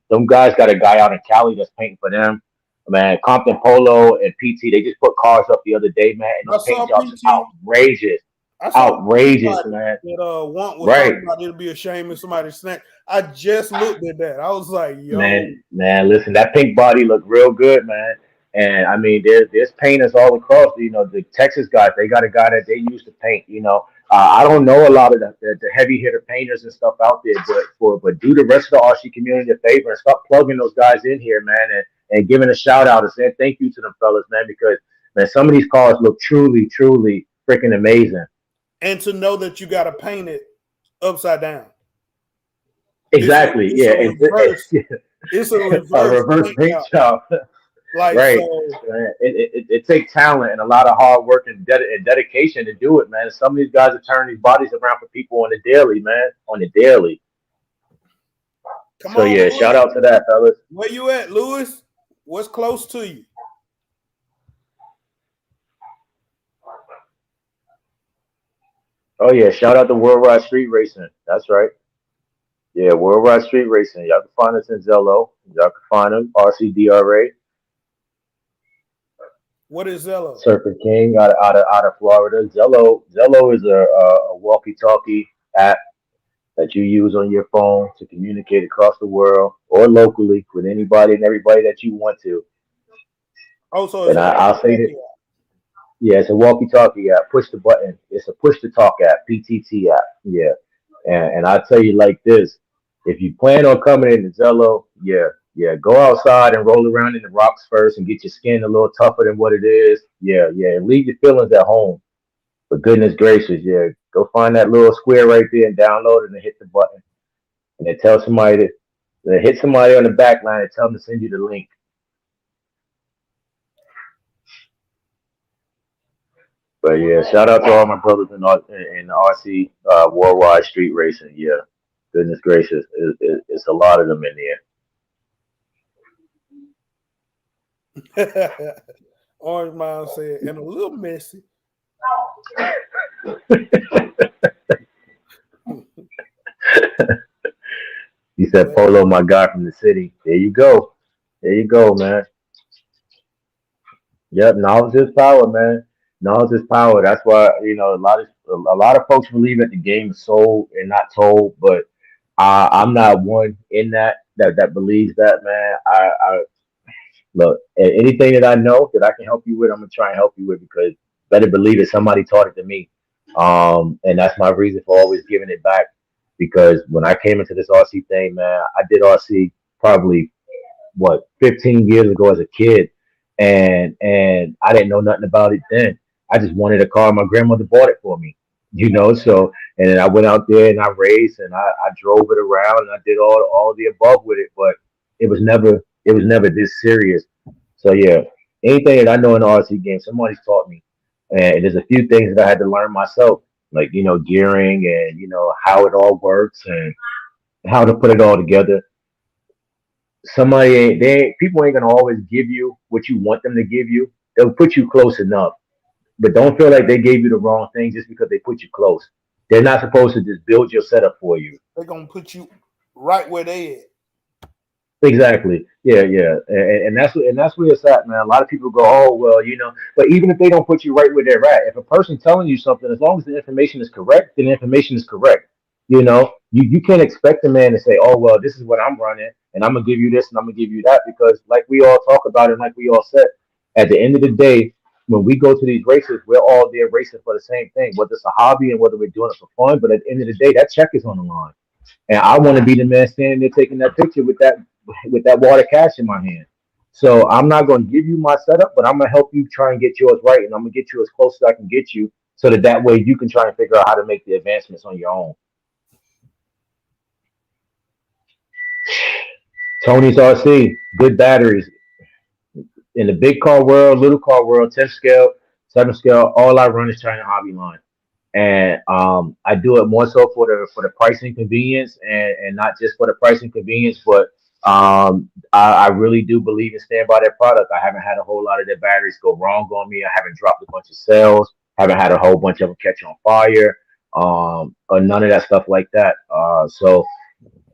them guys got a guy out in Cali that's painting for them. Man, Compton Polo and PT, they just put cars up the other day, man, and I the paint saw jobs is PT. outrageous. I saw Outrageous, somebody man. that want was Right. talking about it'll be a shame if somebody snapped. I just looked at that. I was like, yo, Man, listen, that pink body looked real good, man. And I mean, there's painters all across. You know, the Texas guys, they got a guy that they use to paint. You know, I don't know a lot of the heavy hitter painters and stuff out there, but do the rest of the RC community a favor and start plugging those guys in here, man, and giving a shout out and saying thank you to them fellas, man, because man, some of these cars look truly, truly freaking amazing. and to know that you got to paint it upside down. Exactly. It's a reverse. Yeah. It's a A reverse reverse paint job. Like, Right. so, It takes talent and a lot of hard work and dedication to do it, man. Some of these guys are turning these bodies around for people on the daily, man. On the daily. come So on, yeah, Lewis. shout out to that, fellas. Where you at, Lewis? What's close to you? Oh yeah, shout out to Worldwide Street Racing. That's right. Yeah, Worldwide Street Racing. Y'all can find us in Zello. Y'all can find them RCDRA. What is Zello? Surfer King out of Florida. Zello is a walkie-talkie app that you use on your phone to communicate across the world or locally with anybody and everybody that you want to. Oh, so And I'll say that, yeah, it's a walkie-talkie app. Push the button. It's a push-to-talk app, PTT app. Yeah, and I tell you like this: if you plan on coming into Zello, yeah, go outside and roll around in the rocks first and get your skin a little tougher than what it is. Yeah, and leave your feelings at home. For goodness gracious, yeah, go find that little square right there and download it and hit the button. And then tell somebody to hit somebody on the back line and tell them to send you the link. But yeah, shout out to all my brothers in RC Worldwide Street Racing. Yeah, goodness gracious, it's a lot of them in there. Orange Mile said, and a little messy. He said, Polo, my guy from the city. There you go, man. Yep, knowledge is power, man. Knowledge is power. That's why a lot of folks believe that the game is sold and not told, but I'm not one in that believes that, man. I look, anything that I know that I can help you with, I'm gonna try and help you with, because better believe it, somebody taught it to me. And that's my reason for always giving it back. Because when I came into this RC thing, man, I did RC probably 15 years ago as a kid, and I didn't know nothing about it then. I just wanted a car. My grandmother bought it for me, So, and then I went out there and I raced and I drove it around and I did all the above with it, but it was never this serious. So yeah, anything that I know in the RC game, somebody's taught me, and there's a few things that I had to learn myself, like gearing and how it all works and how to put it all together. People ain't gonna always give you what you want them to give you. They'll put you close enough, but don't feel like they gave you the wrong thing just because they put you close. They're not supposed to just build your setup for you. They're gonna put you right where they at. Exactly. Yeah. And that's where it's at, man. A lot of people go, oh well, but even if they don't put you right where they're at, if a person telling you something, as long as the information is correct, then the information is correct. You can't expect a man to say, oh well, this is what I'm running, and I'm gonna give you this and I'm gonna give you that, because like we all talk about it, and like we all said, at the end of the day, when we go to these races, we're all there racing for the same thing, whether it's a hobby and whether we're doing it for fun. But at the end of the day, that check is on the line, and I want to be the man standing there taking that picture with that water cash in my hand. So I'm not going to give you my setup, but I'm going to help you try and get yours right, and I'm going to get you as close as I can get you, so that way you can try and figure out how to make the advancements on your own. Tony's RC, good batteries. In the big car world, little car world, 10 scale, 7 scale, all I run is China Hobby line. And I do it more so for the pricing convenience, and not just for the pricing convenience, but I really do believe in staying by their product. I haven't had a whole lot of their batteries go wrong on me. I haven't dropped a bunch of cells. Haven't had a whole bunch of them catch on fire, or none of that stuff like that. So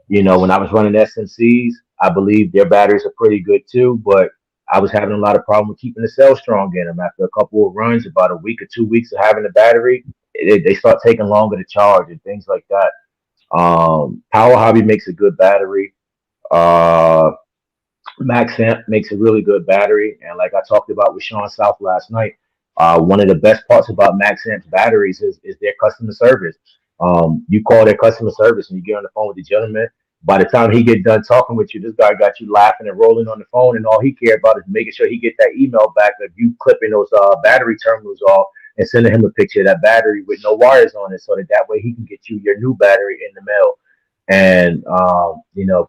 when I was running SMCs, I believe their batteries are pretty good too, but I was having a lot of problem with keeping the cell strong in them. After a couple of runs, about a week or 2 weeks of having the battery, they start taking longer to charge and things like that. Power Hobby makes a good battery. Uh, MaxAmp makes a really good battery, and like I talked about with Sean South last night, one of the best parts about MaxAmp's batteries is their customer service. You call their customer service and you get on the phone with the gentleman. By the time he get done talking with you, this guy got you laughing and rolling on the phone, and all he cared about is making sure he get that email back of you clipping those battery terminals off and sending him a picture of that battery with no wires on it, so that way he can get you your new battery in the mail. And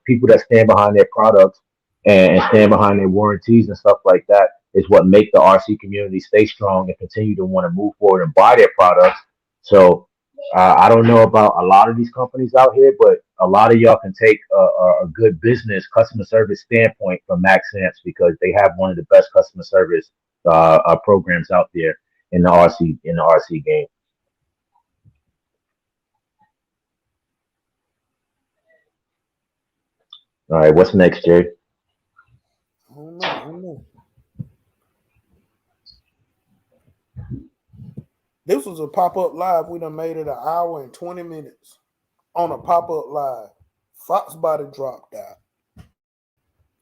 people that stand behind their products and stand behind their warranties and stuff like that is what make the RC community stay strong and continue to want to move forward and buy their products. So I don't know about a lot of these companies out here, but a lot of y'all can take a good business customer service standpoint from MaxAmps, because they have one of the best customer service programs out there in the RC game. All right, what's next, Jay? I don't know. This was a pop-up live. We done made it an hour and 20 minutes on a pop-up live. Fox body dropped out.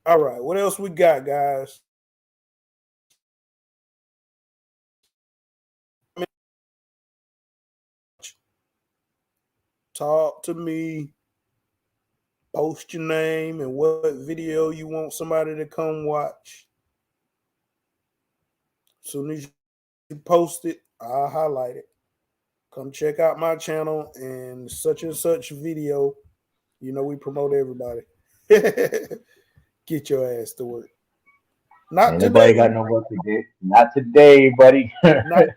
All right, what else we got, guys? Talk to me. Post your name and what video you want somebody to come watch. As soon as you post it, I'll highlight it. Come check out my channel and such video. We promote everybody. Get your ass to work. Not Ain't today. Nobody got no work to do. Not today, buddy.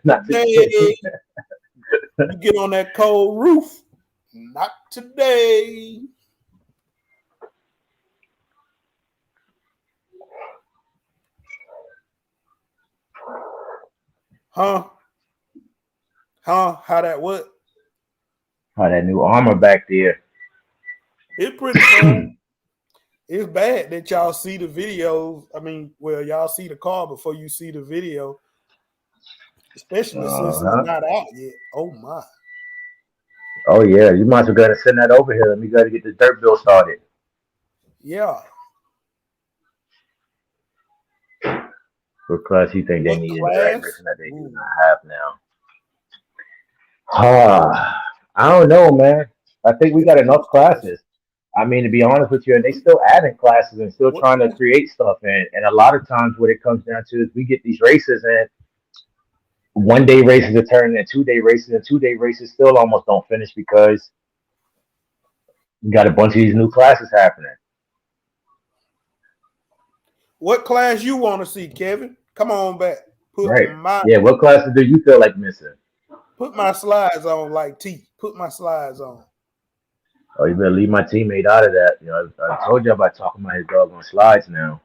Not today. You get on that cold roof. Not today. Huh? How that what? How that new armor back there. It's pretty fun. It's bad that y'all see the videos. I mean, y'all see the car before you see the video. Especially since it's not out yet. Oh my. Oh yeah, you might as well go to send that over here. Let me go to get the dirt bill started. Yeah. What class you think they need in the right person that they do not have now? I don't know, man. I think we got enough classes. I mean, to be honest with you, and they still adding classes and still trying to create stuff. And a lot of times what it comes down to is we get these races, and 1 day races are turning into 2 day races, and 2 day races still almost don't finish because you got a bunch of these new classes happening. What class you want to see, Kevin? Come on back. What classes do you feel like missing? Put my slides on like T. Put my slides on. Oh, you better leave my teammate out of that. I told you about talking about his dog on slides now.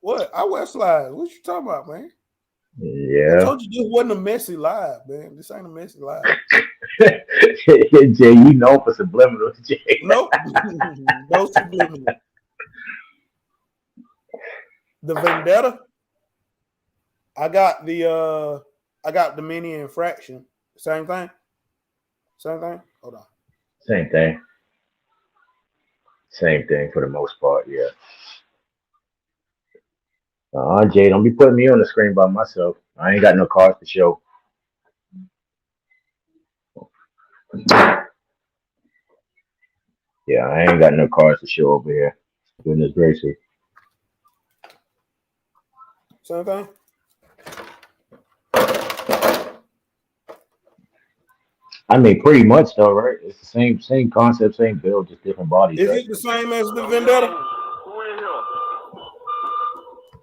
What? I wear slides. What you talking about, man? Yeah. I told you this wasn't a messy live, man. This ain't a messy live. Jay, you know for subliminal, Jay. Nope. No subliminal. The Vendetta. I got the mini infraction. Same thing? Hold on. Same thing for the most part, yeah. Jay, don't be putting me on the screen by myself. I ain't got no cards to show. Yeah, I ain't got no cards to show over here. Goodness gracious. Same thing? I mean, pretty much though, right? It's the same concept, same build, just different bodies. Is right? it the same as the Vendetta? Who in here?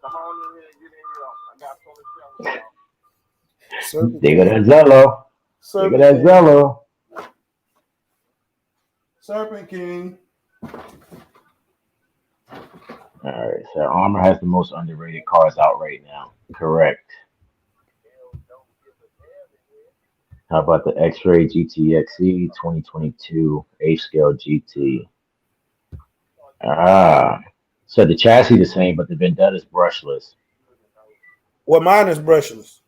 Come on in here and get in here. I got They got a Zello. Look at that Zello. Serpent King. All right, so Armor has the most underrated cars out right now. Correct. How about the X-Ray GTXE 2022 8 scale GT? So the chassis the same, but the Vendetta's brushless. Well, mine is brushless.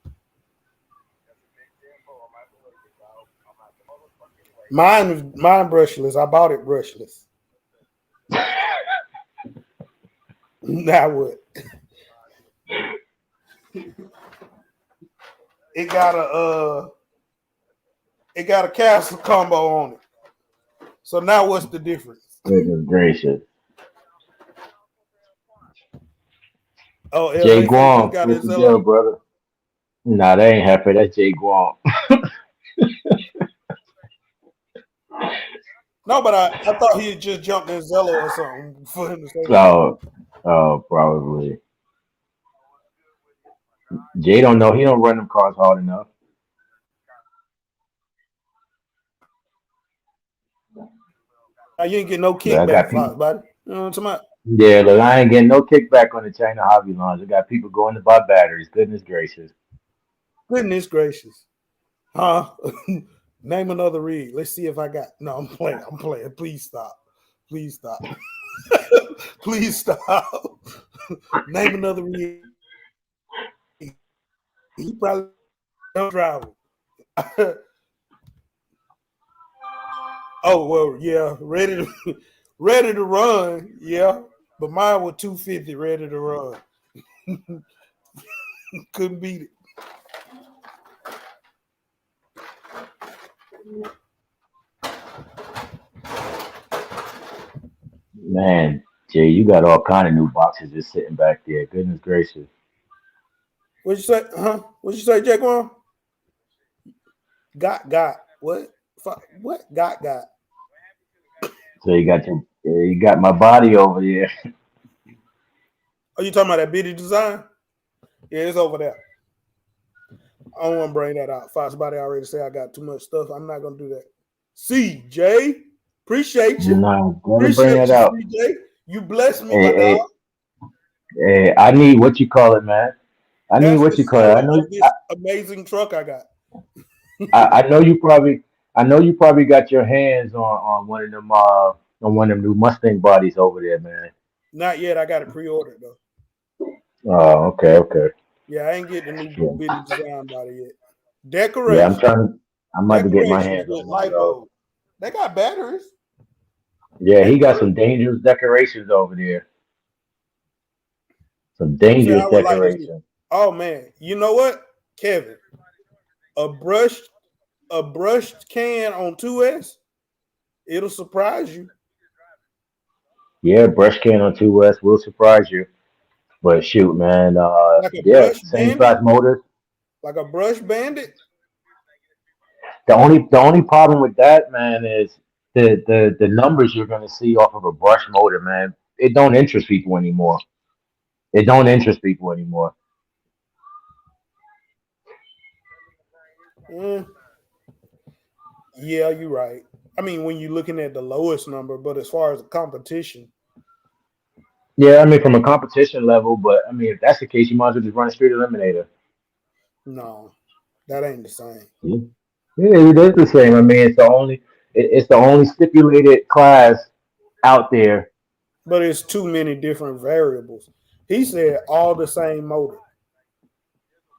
Mine brushless. I bought it brushless. Now what? It got a castle combo on it. So now what's the difference? Goodness gracious. Oh, Jay LA Guam, got what's his the deal, brother? Nah, that ain't Heifer. That's Jay Guam. No, but I thought he had just jumped in Zello or something for him to say that. Oh, probably. Jay don't know. He don't run them cars hard enough. You ain't getting no But I got kickback, people. buddy. You know what I'm talking about? Yeah, look, I ain't getting no kickback on the China Hobby Launch. I got people going to buy batteries. Goodness gracious. Goodness gracious. Huh? Name another read. Let's see if I got. No, I'm playing. Please stop. Please stop. Please stop. Name another read. He probably don't drive. Oh well, yeah, ready to run, yeah. But mine was 250 ready to run. Couldn't beat it. Man, Jay, you got all kind of new boxes just sitting back there. Goodness gracious. What'd you say? What'd you say, Jaquan? Got. What? What? Got. So you got my body over there. Are you talking about that bitty design? Yeah, it's over there. I don't want to bring that out. Foxbody already said I got too much stuff. I'm not gonna do that. CJ, appreciate you. No, gotta Appreciate bring that you, out. CJ. You blessed me, Hey, my dog. hey, I need what you call it, man. I need That's what the you call it. ceiling of this amazing truck I got. I know you probably got your hands on one of them new Mustang bodies over there, man. Not yet. I got it pre-ordered though. Oh, okay. Yeah, I ain't getting the new Yeah, bitty design body yet. yeah. Decoration. I'm about to get my Decorations hands with on one of light those. bulbs. They got batteries. Yeah, They he got work. some dangerous decorations over there. Some See, I dangerous would like to see. decorations. Oh man, you know what, Kevin? A brushed can on 2S, it'll surprise you. Yeah, brush can on 2S will surprise you. But shoot, man, Like a yeah, brush same bandit. size motors. Like a brush bandit. The only problem with that, man, is the numbers you're gonna see off of a brush motor, man. It don't interest people anymore. It don't interest people anymore. Yeah, you're right. I mean, when you're looking at the lowest number, but as far as the competition, Yeah, I mean from a competition level, but I mean if that's the case, you might as well just run a street eliminator. no, that ain't the same. Yeah, yeah, it is the same. I mean it's the only stipulated class out there. But it's too many different variables. He said all the same motor.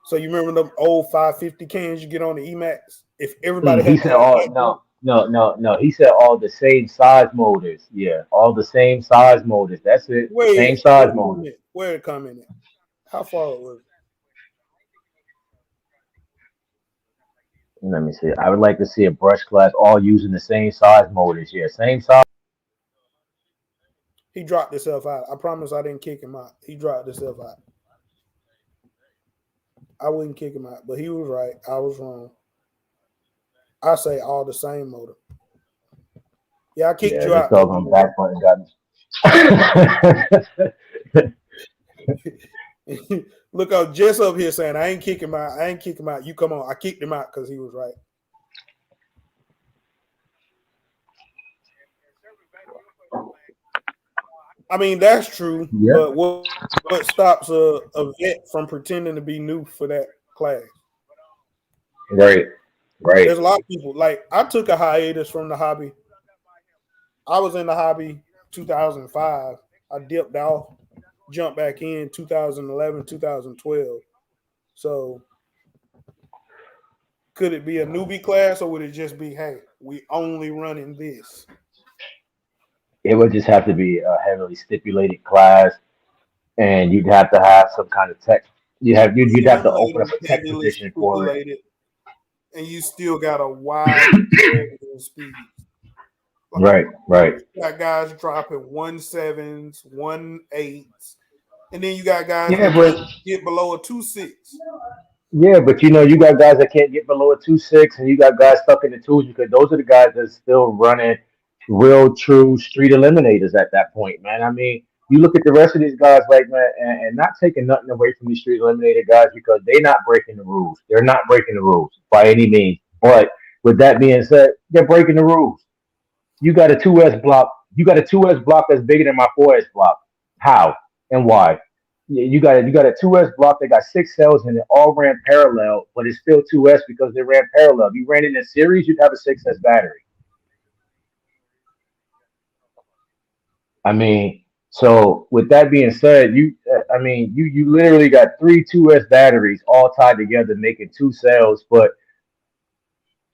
So you remember them old 550 cans you get on the Emax? If everybody He had the said same all motor, no. He said all the same size motors. Yeah, all the same size motors. That's it. where Same it? Where size it come motors. in? Where it come in? How far was it? Let me see. I would like to see a brush class all using the same size motors. Yeah, same size. He dropped himself out. I promise I didn't kick him out. He dropped himself out. I wouldn't kick him out, but he was right. I was wrong. I say all the same motor. Yeah, I kicked Yeah, you this out though. doggone back button got me. Look up Jess up here saying I ain't kick him out. I ain't kick him out. You come on. I kicked him out because he was right. I mean, that's true, Yeah. but what stops a vet from pretending to be new for that class? Right. Right. There's a lot of people. Like, I took a hiatus from the hobby. I was in the hobby 2005. I dipped off, jumped back in 2011, 2012. So, could it be a newbie class, or would it just be, hey, we only running this? It would just have to be a heavily stipulated class, and you'd have to have some kind of tech. You'd Street have to open eliminator up is a tech heavily position for it. stipulated, and you still got a wide disparity in speed. Like, Right. Right. you got guys dropping 1.7s, 1.8s, and then you got guys Yeah, that but can't get below a 2.6. Yeah, but you got guys that can't get below a 2.6, and you got guys stuck in the twos because those are the guys that's still running real true street eliminators at that point, man. I mean, you look at the rest of these guys, like man, and not taking nothing away from these street eliminator guys because they're not breaking the rules. They're not breaking the rules by any means. But with that being said, they're breaking the rules. You got a 2S block. You got a 2S block that's bigger than my 4S block. How and why? You got a 2S block that got 6 cells and it all ran parallel, but it's still 2S because they ran parallel. If you ran it in series, you'd have a 6S battery. I mean, so with that being said, you literally got three 2S batteries all tied together, making 2 cells. But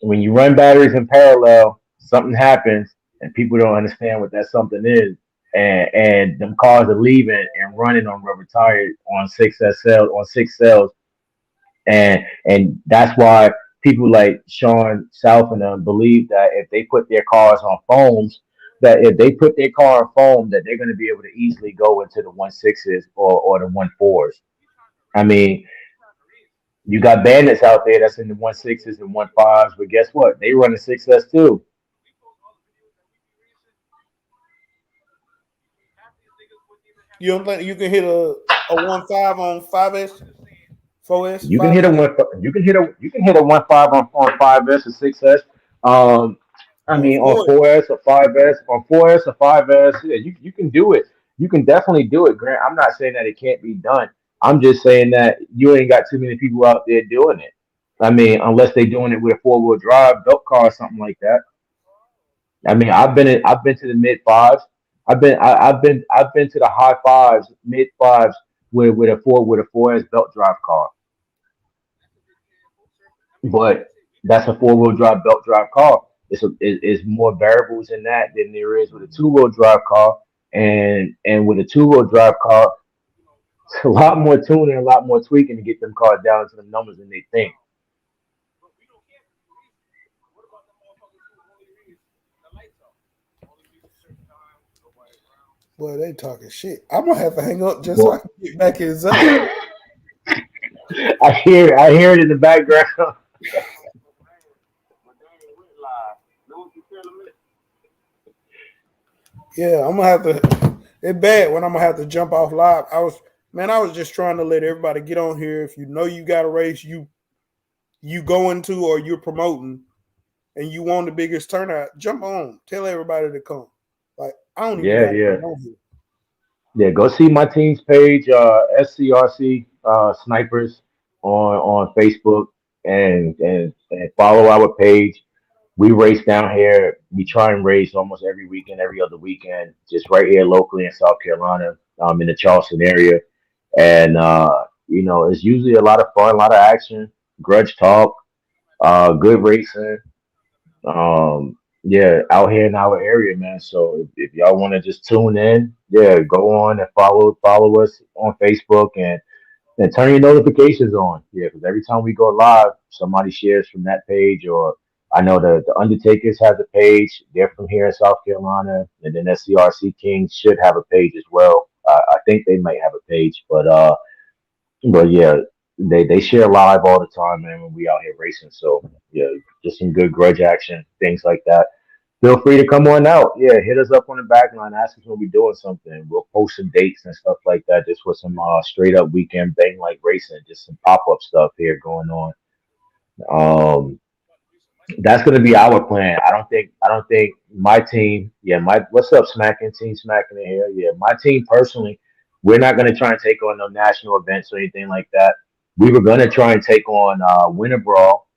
when you run batteries in parallel, something happens, and people don't understand what that something is. And them cars are leaving and running on rubber tires on 6S cells on 6 cells, and that's why people like Sean South and them believe that if they put their cars on foams, that if they put their car on foam, that they're going to be able to easily go into the 1.6s or the 1.4s. I mean, you got bandits out there that's in the 1.6s and 1.5s, but guess what? They run the 6S too. You don't think you can hit a 1.5 on 5S, 4S, You can hit a 5S, one. You can hit a 1.5 on 5S or 6S. I or mean on 4S? 4S or 5S, on 4S or 5S. Yeah, you can do it. You can definitely do it, Grant. I'm not saying that it can't be done. I'm just saying that you ain't got too many people out there doing it. I mean, unless they're doing it with a 4-wheel drive belt car or something like that. I mean, I've been to the mid fives. I've been to the high fives, mid fives with a 4S belt drive car. But that's a 4-wheel drive belt drive car. It's more variables in that than there is with a 2-wheel drive car. And with a 2-wheel drive car, it's a lot more tuning, a lot more tweaking to get them cars down to the numbers than they think. Boy, they talking shit. I'm gonna have to hang up just so I Well, can get back in Zello. I hear it in the background. Yeah, I'm gonna have to. It's bad when I'm gonna have to jump off live. I was just trying to let everybody get on here. If you know you got a race you going to or you're promoting, and you want the biggest turnout, jump on. Tell everybody to come. Like, I don't even Yeah, gotta yeah. come on here. Yeah, go see my team's page, SCRC Snipers on Facebook, and follow our page. We race down here. We try and race almost every weekend, every other weekend, just right here locally in South Carolina, in the Charleston area. And it's usually a lot of fun, a lot of action, grudge talk, good racing. Yeah, out here in our area, man. So if y'all want to just tune in, yeah, go on and follow us on Facebook, and turn your notifications on. Yeah, because every time we go live, somebody shares from that page. Or I know the Undertakers have a page. They're from here in South Carolina, and then SCRC Kings should have a page as well. I think they might have a page, but yeah, they share live all the time, man, when we out here racing. So yeah, just some good grudge action, things like that. Feel free to come on out. Yeah, hit us up on the back line, ask us when we're doing something. We'll post some dates and stuff like that, just for some straight up weekend bang like racing, just some pop up stuff here going on. Um, That's gonna be our plan. I don't think my team, yeah, my what's up, smacking team smacking in here. Yeah, my team personally, we're not gonna try and take on no national events or anything like that. We were gonna try and take on Winter Brawl.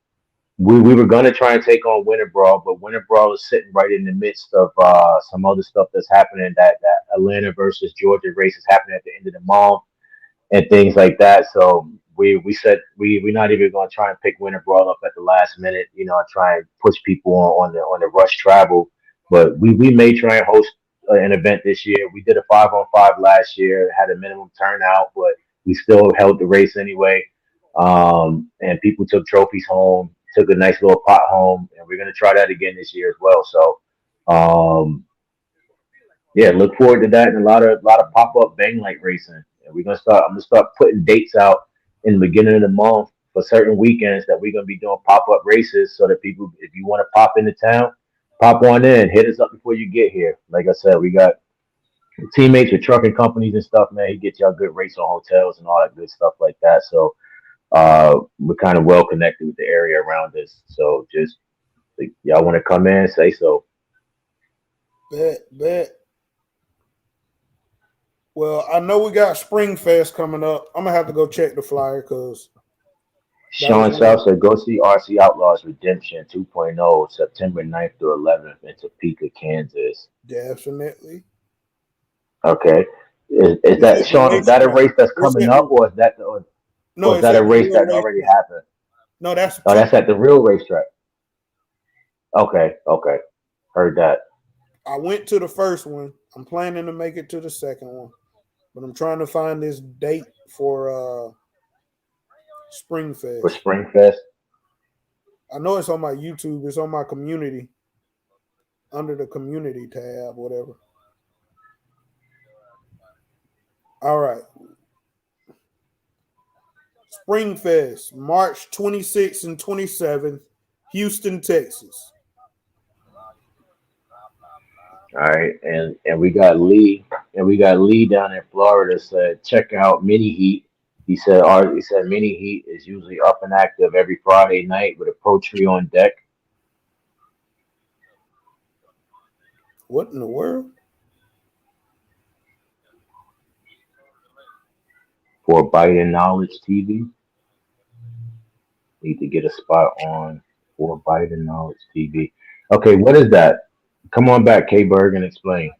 We were gonna try and take on Winter Brawl, but Winter Brawl is sitting right in the midst of some other stuff that's happening. That Atlanta versus Georgia race is happening at the end of the month and things like that. So we said we're not even going to try and pick Winter Brawl up at the last minute, try and push people on the rush travel. But we may try and host an event this year. We did a 5-on-5 last year, had a minimum turnout, but we still held the race anyway. And people took trophies home, took a nice little pot home, and we're going to try that again this year as well. So yeah, look forward to that and a lot of pop up bang light racing. And we're gonna start. I'm gonna start putting dates out in the beginning of the month for certain weekends that we're gonna be doing pop up races, so that people, if you want to pop into town, pop on in. Hit us up before you get here. Like I said, we got teammates with trucking companies and stuff. Man, he gets y'all good rates on hotels and all that good stuff like that. So we're kind of well connected with the area around us. So just like, y'all want to come in, say so. Bet. Well, I know we got Spring Fest coming up. I'm gonna have to go check the flyer because that was Sean one of South said, go see RC Outlaws Redemption 2.0, September 9th through 11th in Topeka, Kansas. definitely. Okay. Is It's that, at the Sean, is that a racetrack. race that's It's coming at up, the no, or is it's that a at the race real that already racetrack. happened? No, that's Oh, two. that's at the real racetrack. Okay. Heard that. I went to the first one. I'm planning to make it to the second one, but I'm trying to find this date for Spring For Fest. Springfest. I know it's on my YouTube. It's on my community under the community tab, whatever. All right. Spring Fest, March 26th and 27th, Houston, Texas. All right. And we got Lee down in Florida said, check out Mini Heat. He said Mini Heat is usually up and active every Friday night with a pro tree on deck. What in the world? For Biden Knowledge TV. Need to get a spot on for Biden Knowledge TV. Okay, what is that? Come on back, K Berg, and explain.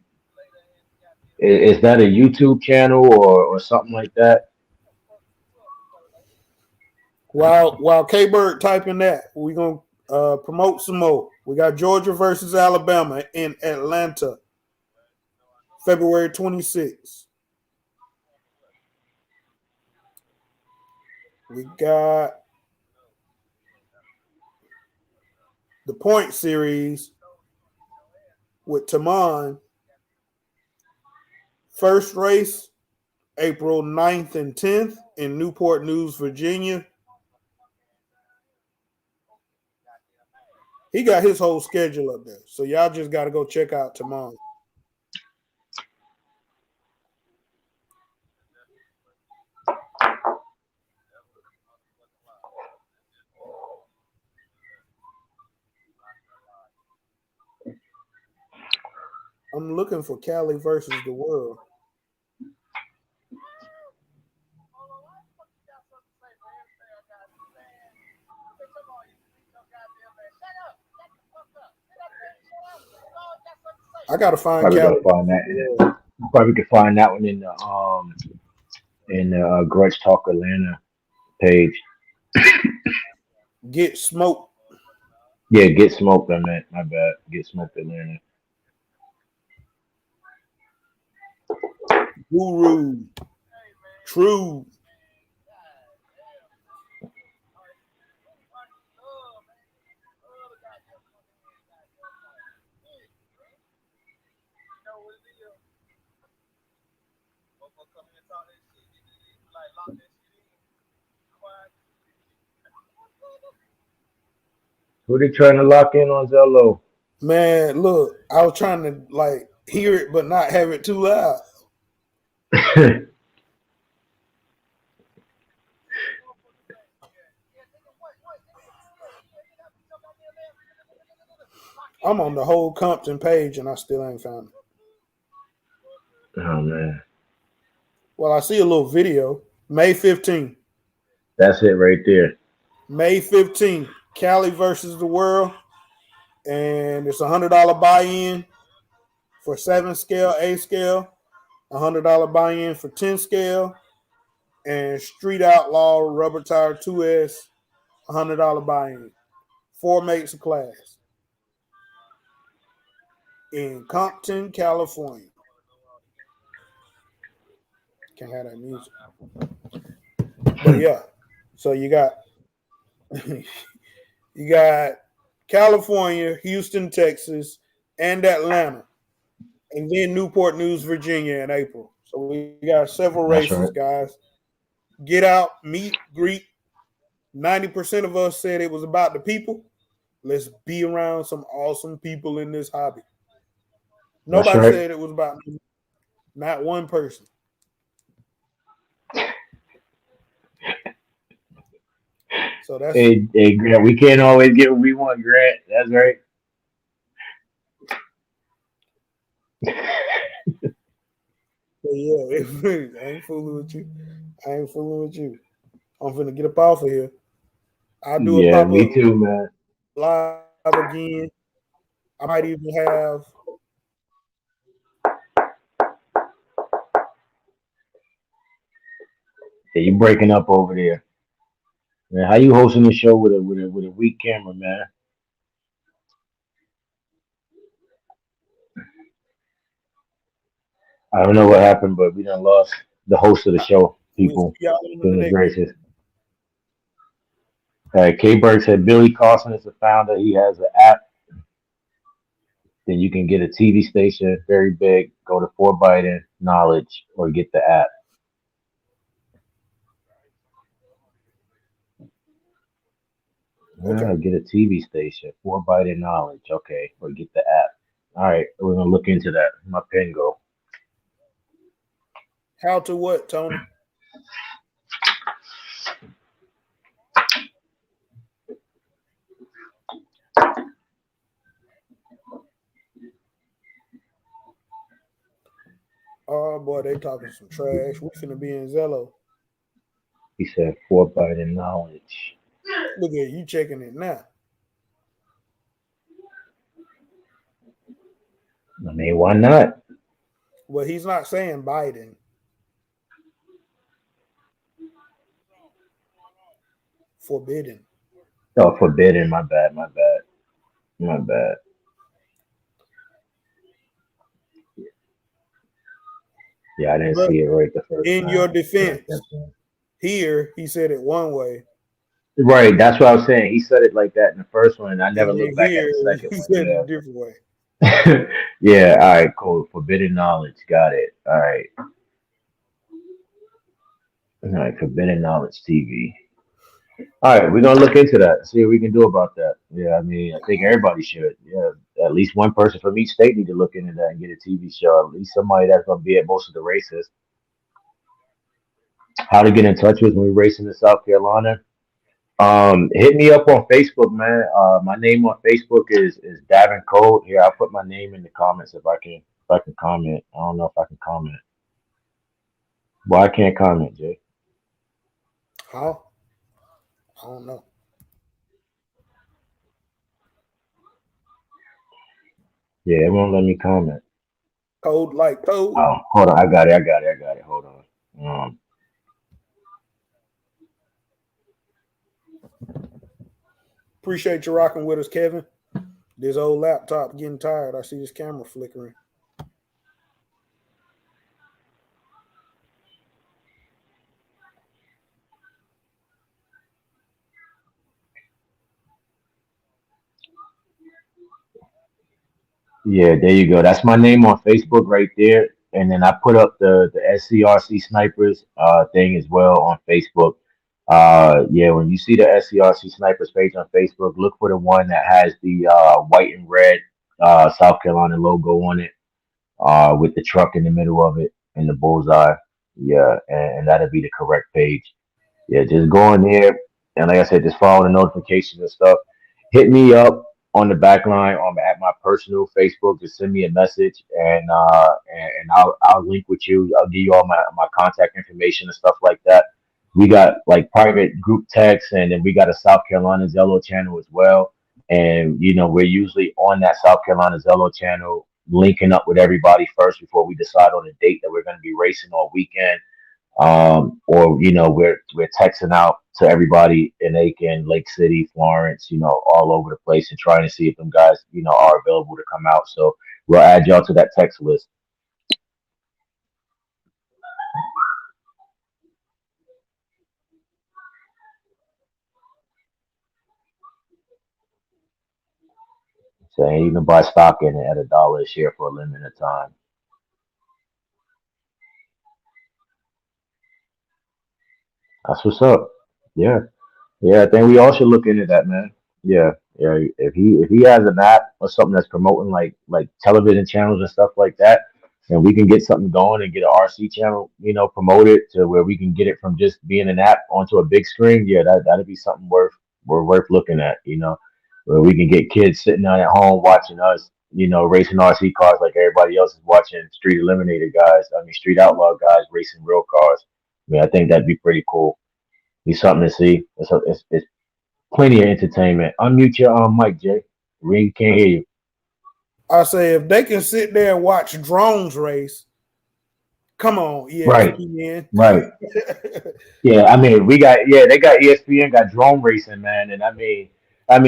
Is that a YouTube channel or something like that? While K Bird typing that, we're gonna promote some more. We got Georgia versus Alabama in Atlanta, February 26th. We got the Point Series with Taman. First race, April 9th and 10th in Newport News, Virginia. He got his whole schedule up there. So y'all just got to go check out Taman. I'm looking for Cali versus the world. I gotta find Probably Cali gotta find versus that. the world. Probably could find that one in the Grudge Talk Atlanta page. Get smoked. Yeah, Get Smoked. I meant, my bad. Get Smoked Atlanta. Guru. True. Who they trying to lock in on Zello? Man, look, I was trying to like hear it but not have it too loud. I'm on the whole Compton page and I still ain't found it. Oh man. Well, I see a little video. May 15th. That's it right there. May 15th. Cali versus the world. And it's $100 buy-in for 7 scale, A scale. $100 buy-in for 10 scale. And Street Outlaw Rubber Tire 2S. $100 buy-in. 4 mates of class. In Compton, California. Can't have that music. But yeah. So you got California, Houston, Texas, and Atlanta, and then Newport News, Virginia in April. So we got several That's races, right. guys. Get out, meet, greet. 90% of us said it was about the people. Let's be around some awesome people in this hobby. Nobody right. said it was about me. Not one person. So that's Hey, Grant, we can't always get what we want, Grant. That's right. yeah. I ain't fooling with you. I'm finna get up off of here. I'll do a Yeah, pop me up too, man. live again. I might even have. Yeah, you breaking up over there. Man, how you hosting the show with a weak camera, man? I don't know what happened, but we done lost the host of the show. We'll People, see y'all in the goodness next. gracious. K Berg said Billy Carson is the founder. He has an app. Then you can get a TV station, very big. Go to 4Bite Knowledge or get the app. Okay. Get a TV station, 4Bite Knowledge. Okay, or get the app. All right, we're gonna look into that. My pen go. How to what, Tony? Oh boy, they talking some trash. We finna be in Zello. He said 4Bite Knowledge. Look at you checking it now. I mean, why not? Well, he's not saying Biden. Forbidden. Oh, forbidden. My bad. Yeah, I didn't But see it right the first in time. your defense, here he said it one way. Right, that's what I was saying. He said it like that in the first one, and I never And then looked back at here the second he one. said it a different way. Yeah, all right, cool. Forbidden knowledge, got it. All right, Forbidden Knowledge TV. All right, we're gonna look into that. See what we can do about that. Yeah, I mean, I think everybody should. Yeah, at least one person from each state need to look into that and get a TV show. At least somebody that's gonna be at most of the races. How to get in touch with me racing in South Carolina? Hit me up on Facebook, man. My name on Facebook is Davin Code. Here, I'll put my name in the comments if I can comment. I don't know if I can comment. Well, I can't comment, Jay. How? I don't know. Yeah, it won't let me comment. Code like code. Oh, hold on. I got it. Hold on. Appreciate you rocking with us, Kevin. This old laptop getting tired. I see this camera flickering. Yeah, there you go. That's my name on Facebook right there. And then I put up the SCRC snipers thing as well on Facebook. Yeah, when you see the SCRC snipers page on Facebook, look for the one that has the white and red South Carolina logo on it, with the truck in the middle of it and the bullseye. Yeah, and that'll be the correct page. Yeah, just go in there and like I said, just follow the notifications and stuff. Hit me up on the back line at my personal Facebook. Just send me a message, and I'll link with you. I'll give you all my contact information and stuff like that. We got like private group texts, and then we got a South Carolina Zello channel as well. And we're usually on that South Carolina Zello channel, linking up with everybody first before we decide on a date that we're going to be racing all weekend. Or we're texting out to everybody in Aiken, Lake City, Florence, all over the place, and trying to see if them guys are available to come out. So we'll add y'all to that text list. So ain't even buy stock in it at $1 a share for a limited time. That's what's up. Yeah. Yeah, I think we all should look into that, man. Yeah, yeah. If he has an app or something that's promoting like television channels and stuff like that, and we can get something going and get an RC channel, promoted to where we can get it from just being an app onto a big screen. Yeah, that'd be something worth looking at. Where we can get kids sitting down at home watching us, racing RC cars like everybody else is watching Street Eliminator guys. I mean, Street Outlaw guys racing real cars. I mean, I think that'd be pretty cool. Be something to see. It's plenty of entertainment. Unmute your mic, Jay. We can't hear you. I say if they can sit there and watch drones race, come on, ESPN. Right. Yeah, I mean, they got ESPN got drone racing, man, and I mean,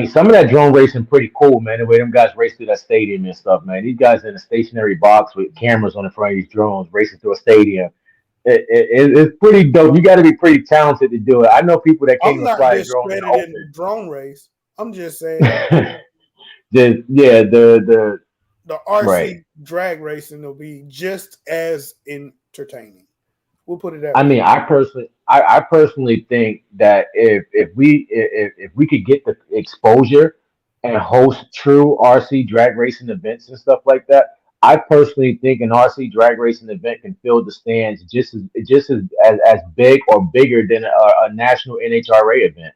some of that drone racing pretty cool, man. The way them guys race through that stadium and stuff, man. These guys in a stationary box with cameras on the front of these drones racing through a stadium. It's pretty dope. You got to be pretty talented to do it. I know people that can't I'm even not fly a drone in the discrediting the open. drone race. I'm just saying the RC right. drag racing will be just as entertaining. We'll put it that I way. mean, I personally think that if we could get the exposure and host true RC drag racing events and stuff like that, I personally think an RC drag racing event can fill the stands just as big or bigger than a national NHRA event.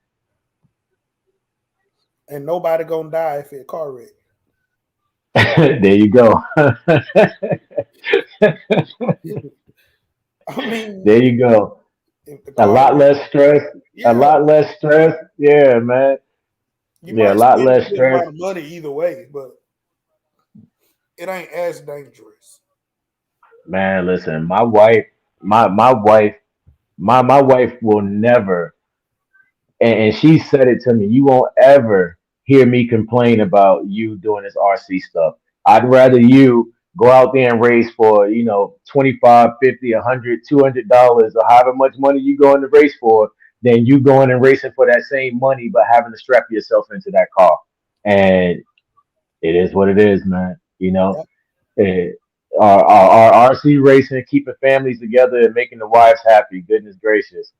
And nobody gonna die if it car wreck. There you go. I mean, there you go. if the A car lot wreck, less stress. yeah, A lot less stress. Yeah, man. you Yeah, a might lot spend a less good stress. amount of money either way, but it ain't as dangerous. Man, listen, my wife will never, and she said it to me, you won't ever hear me complain about you doing this RC stuff. I'd rather you go out there and race for, 25, 50, 100, $200, or however much money you going to race for, than you going and racing for that same money, but having to strap yourself into that car. And it is what it is, man. Yep. Eh, our RC racing, keeping families together and making the wives happy. Goodness gracious.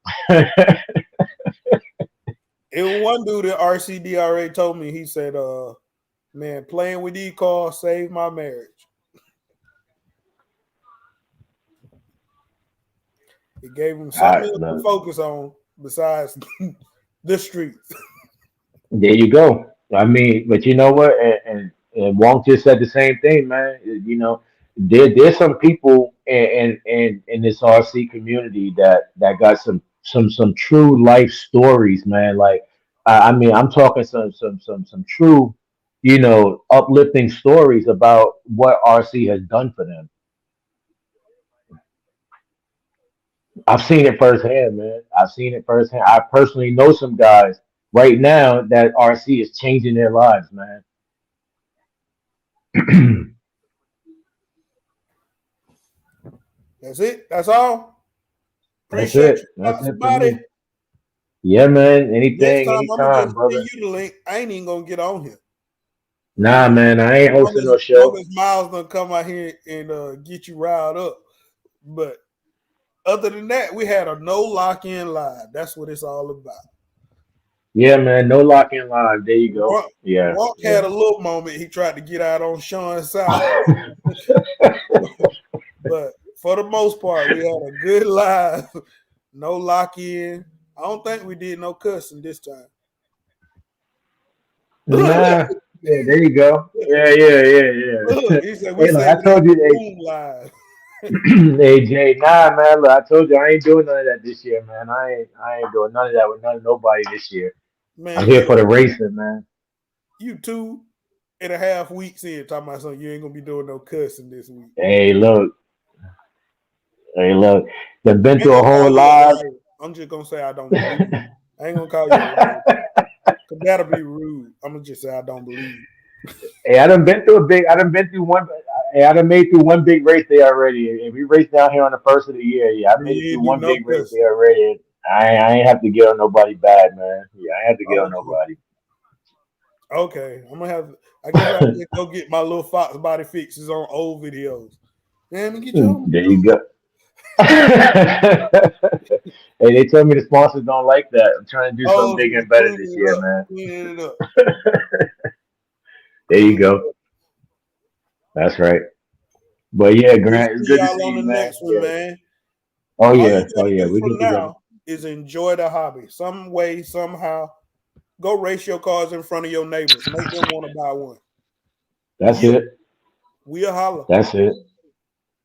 It was one dude at RCDRA told me, he said, man, playing with these cars saved my marriage. It gave him something else to focus on besides the streets. There you go. I mean, but you know what? And Wong just said the same thing, man. There's some people in this RC community that got some true life stories, man. Like, I mean, I'm talking some true, uplifting stories about what RC has done for them. I've seen it firsthand, man. I've seen it firsthand. I personally know some guys right now that RC is changing their lives, man. That's it. That's all. That's Appreciate it. you, That's thoughts it for about me. it. Yeah, man. Next Anything, time I'm gonna anytime, just send brother. you the link. I ain't even gonna get on here. Nah, man. I ain't hosting no Long show. as Miles gonna come out here and get you riled up. But other than that, we had a no lock-in live. That's what it's all about. Yeah, man. No lock in live. There you go. Yeah. Walk had a little moment. He tried to get out on Sean's side. But for the most part, we had a good live. No lock-in. I don't think we did no cussing this time. Look, Nah. Yeah, there you go. Yeah. Look, he said we Hey, look, said I we told in you, the room live. hey Jay, nah, man. Look, I told you I ain't doing none of that this year, man. I ain't doing none of that with nobody this year. I'm Man, here for the racing, man. you 2.5 weeks in talking about something. You ain't gonna be doing no cussing this week. Hey, look, hey, look. They've been I ain't through a gonna whole call you a lot. liar. I'm just gonna say I don't believe. I ain't gonna call you a liar. Cause that'll be rude. I'm gonna just say I don't believe. Hey, I done been through a big. I done been through one. Hey, I done made through one big race day already. And we raced down here on the first of the year. Yeah, I made it You through ain't do one no big race day cussing. already. I ain't have to get on nobody bad, man. Yeah, I ain't have to get on Okay. nobody. Okay. I'm gonna have. I guess I'll just go get my little Fox body fixes on old videos. Man, let me get you on. There you go. Hey, they told me the sponsors don't like that. I'm trying to do something Oh, bigger and better cleaning this it year, up. man. Cleaning it up. There you Cleaning it go. up. That's right. But yeah, We'll Grant, it's see good to y'all see on the you, man. next one, Yeah. man. Oh All you yeah. Oh gotta yeah. do We from get together. now is enjoy the hobby. Some way, somehow. Go race your cars in front of your neighbors. Make them want to buy one. That's Yeah, it. we'll holler. That's it.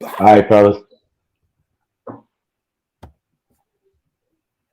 All Bye. right, fellas.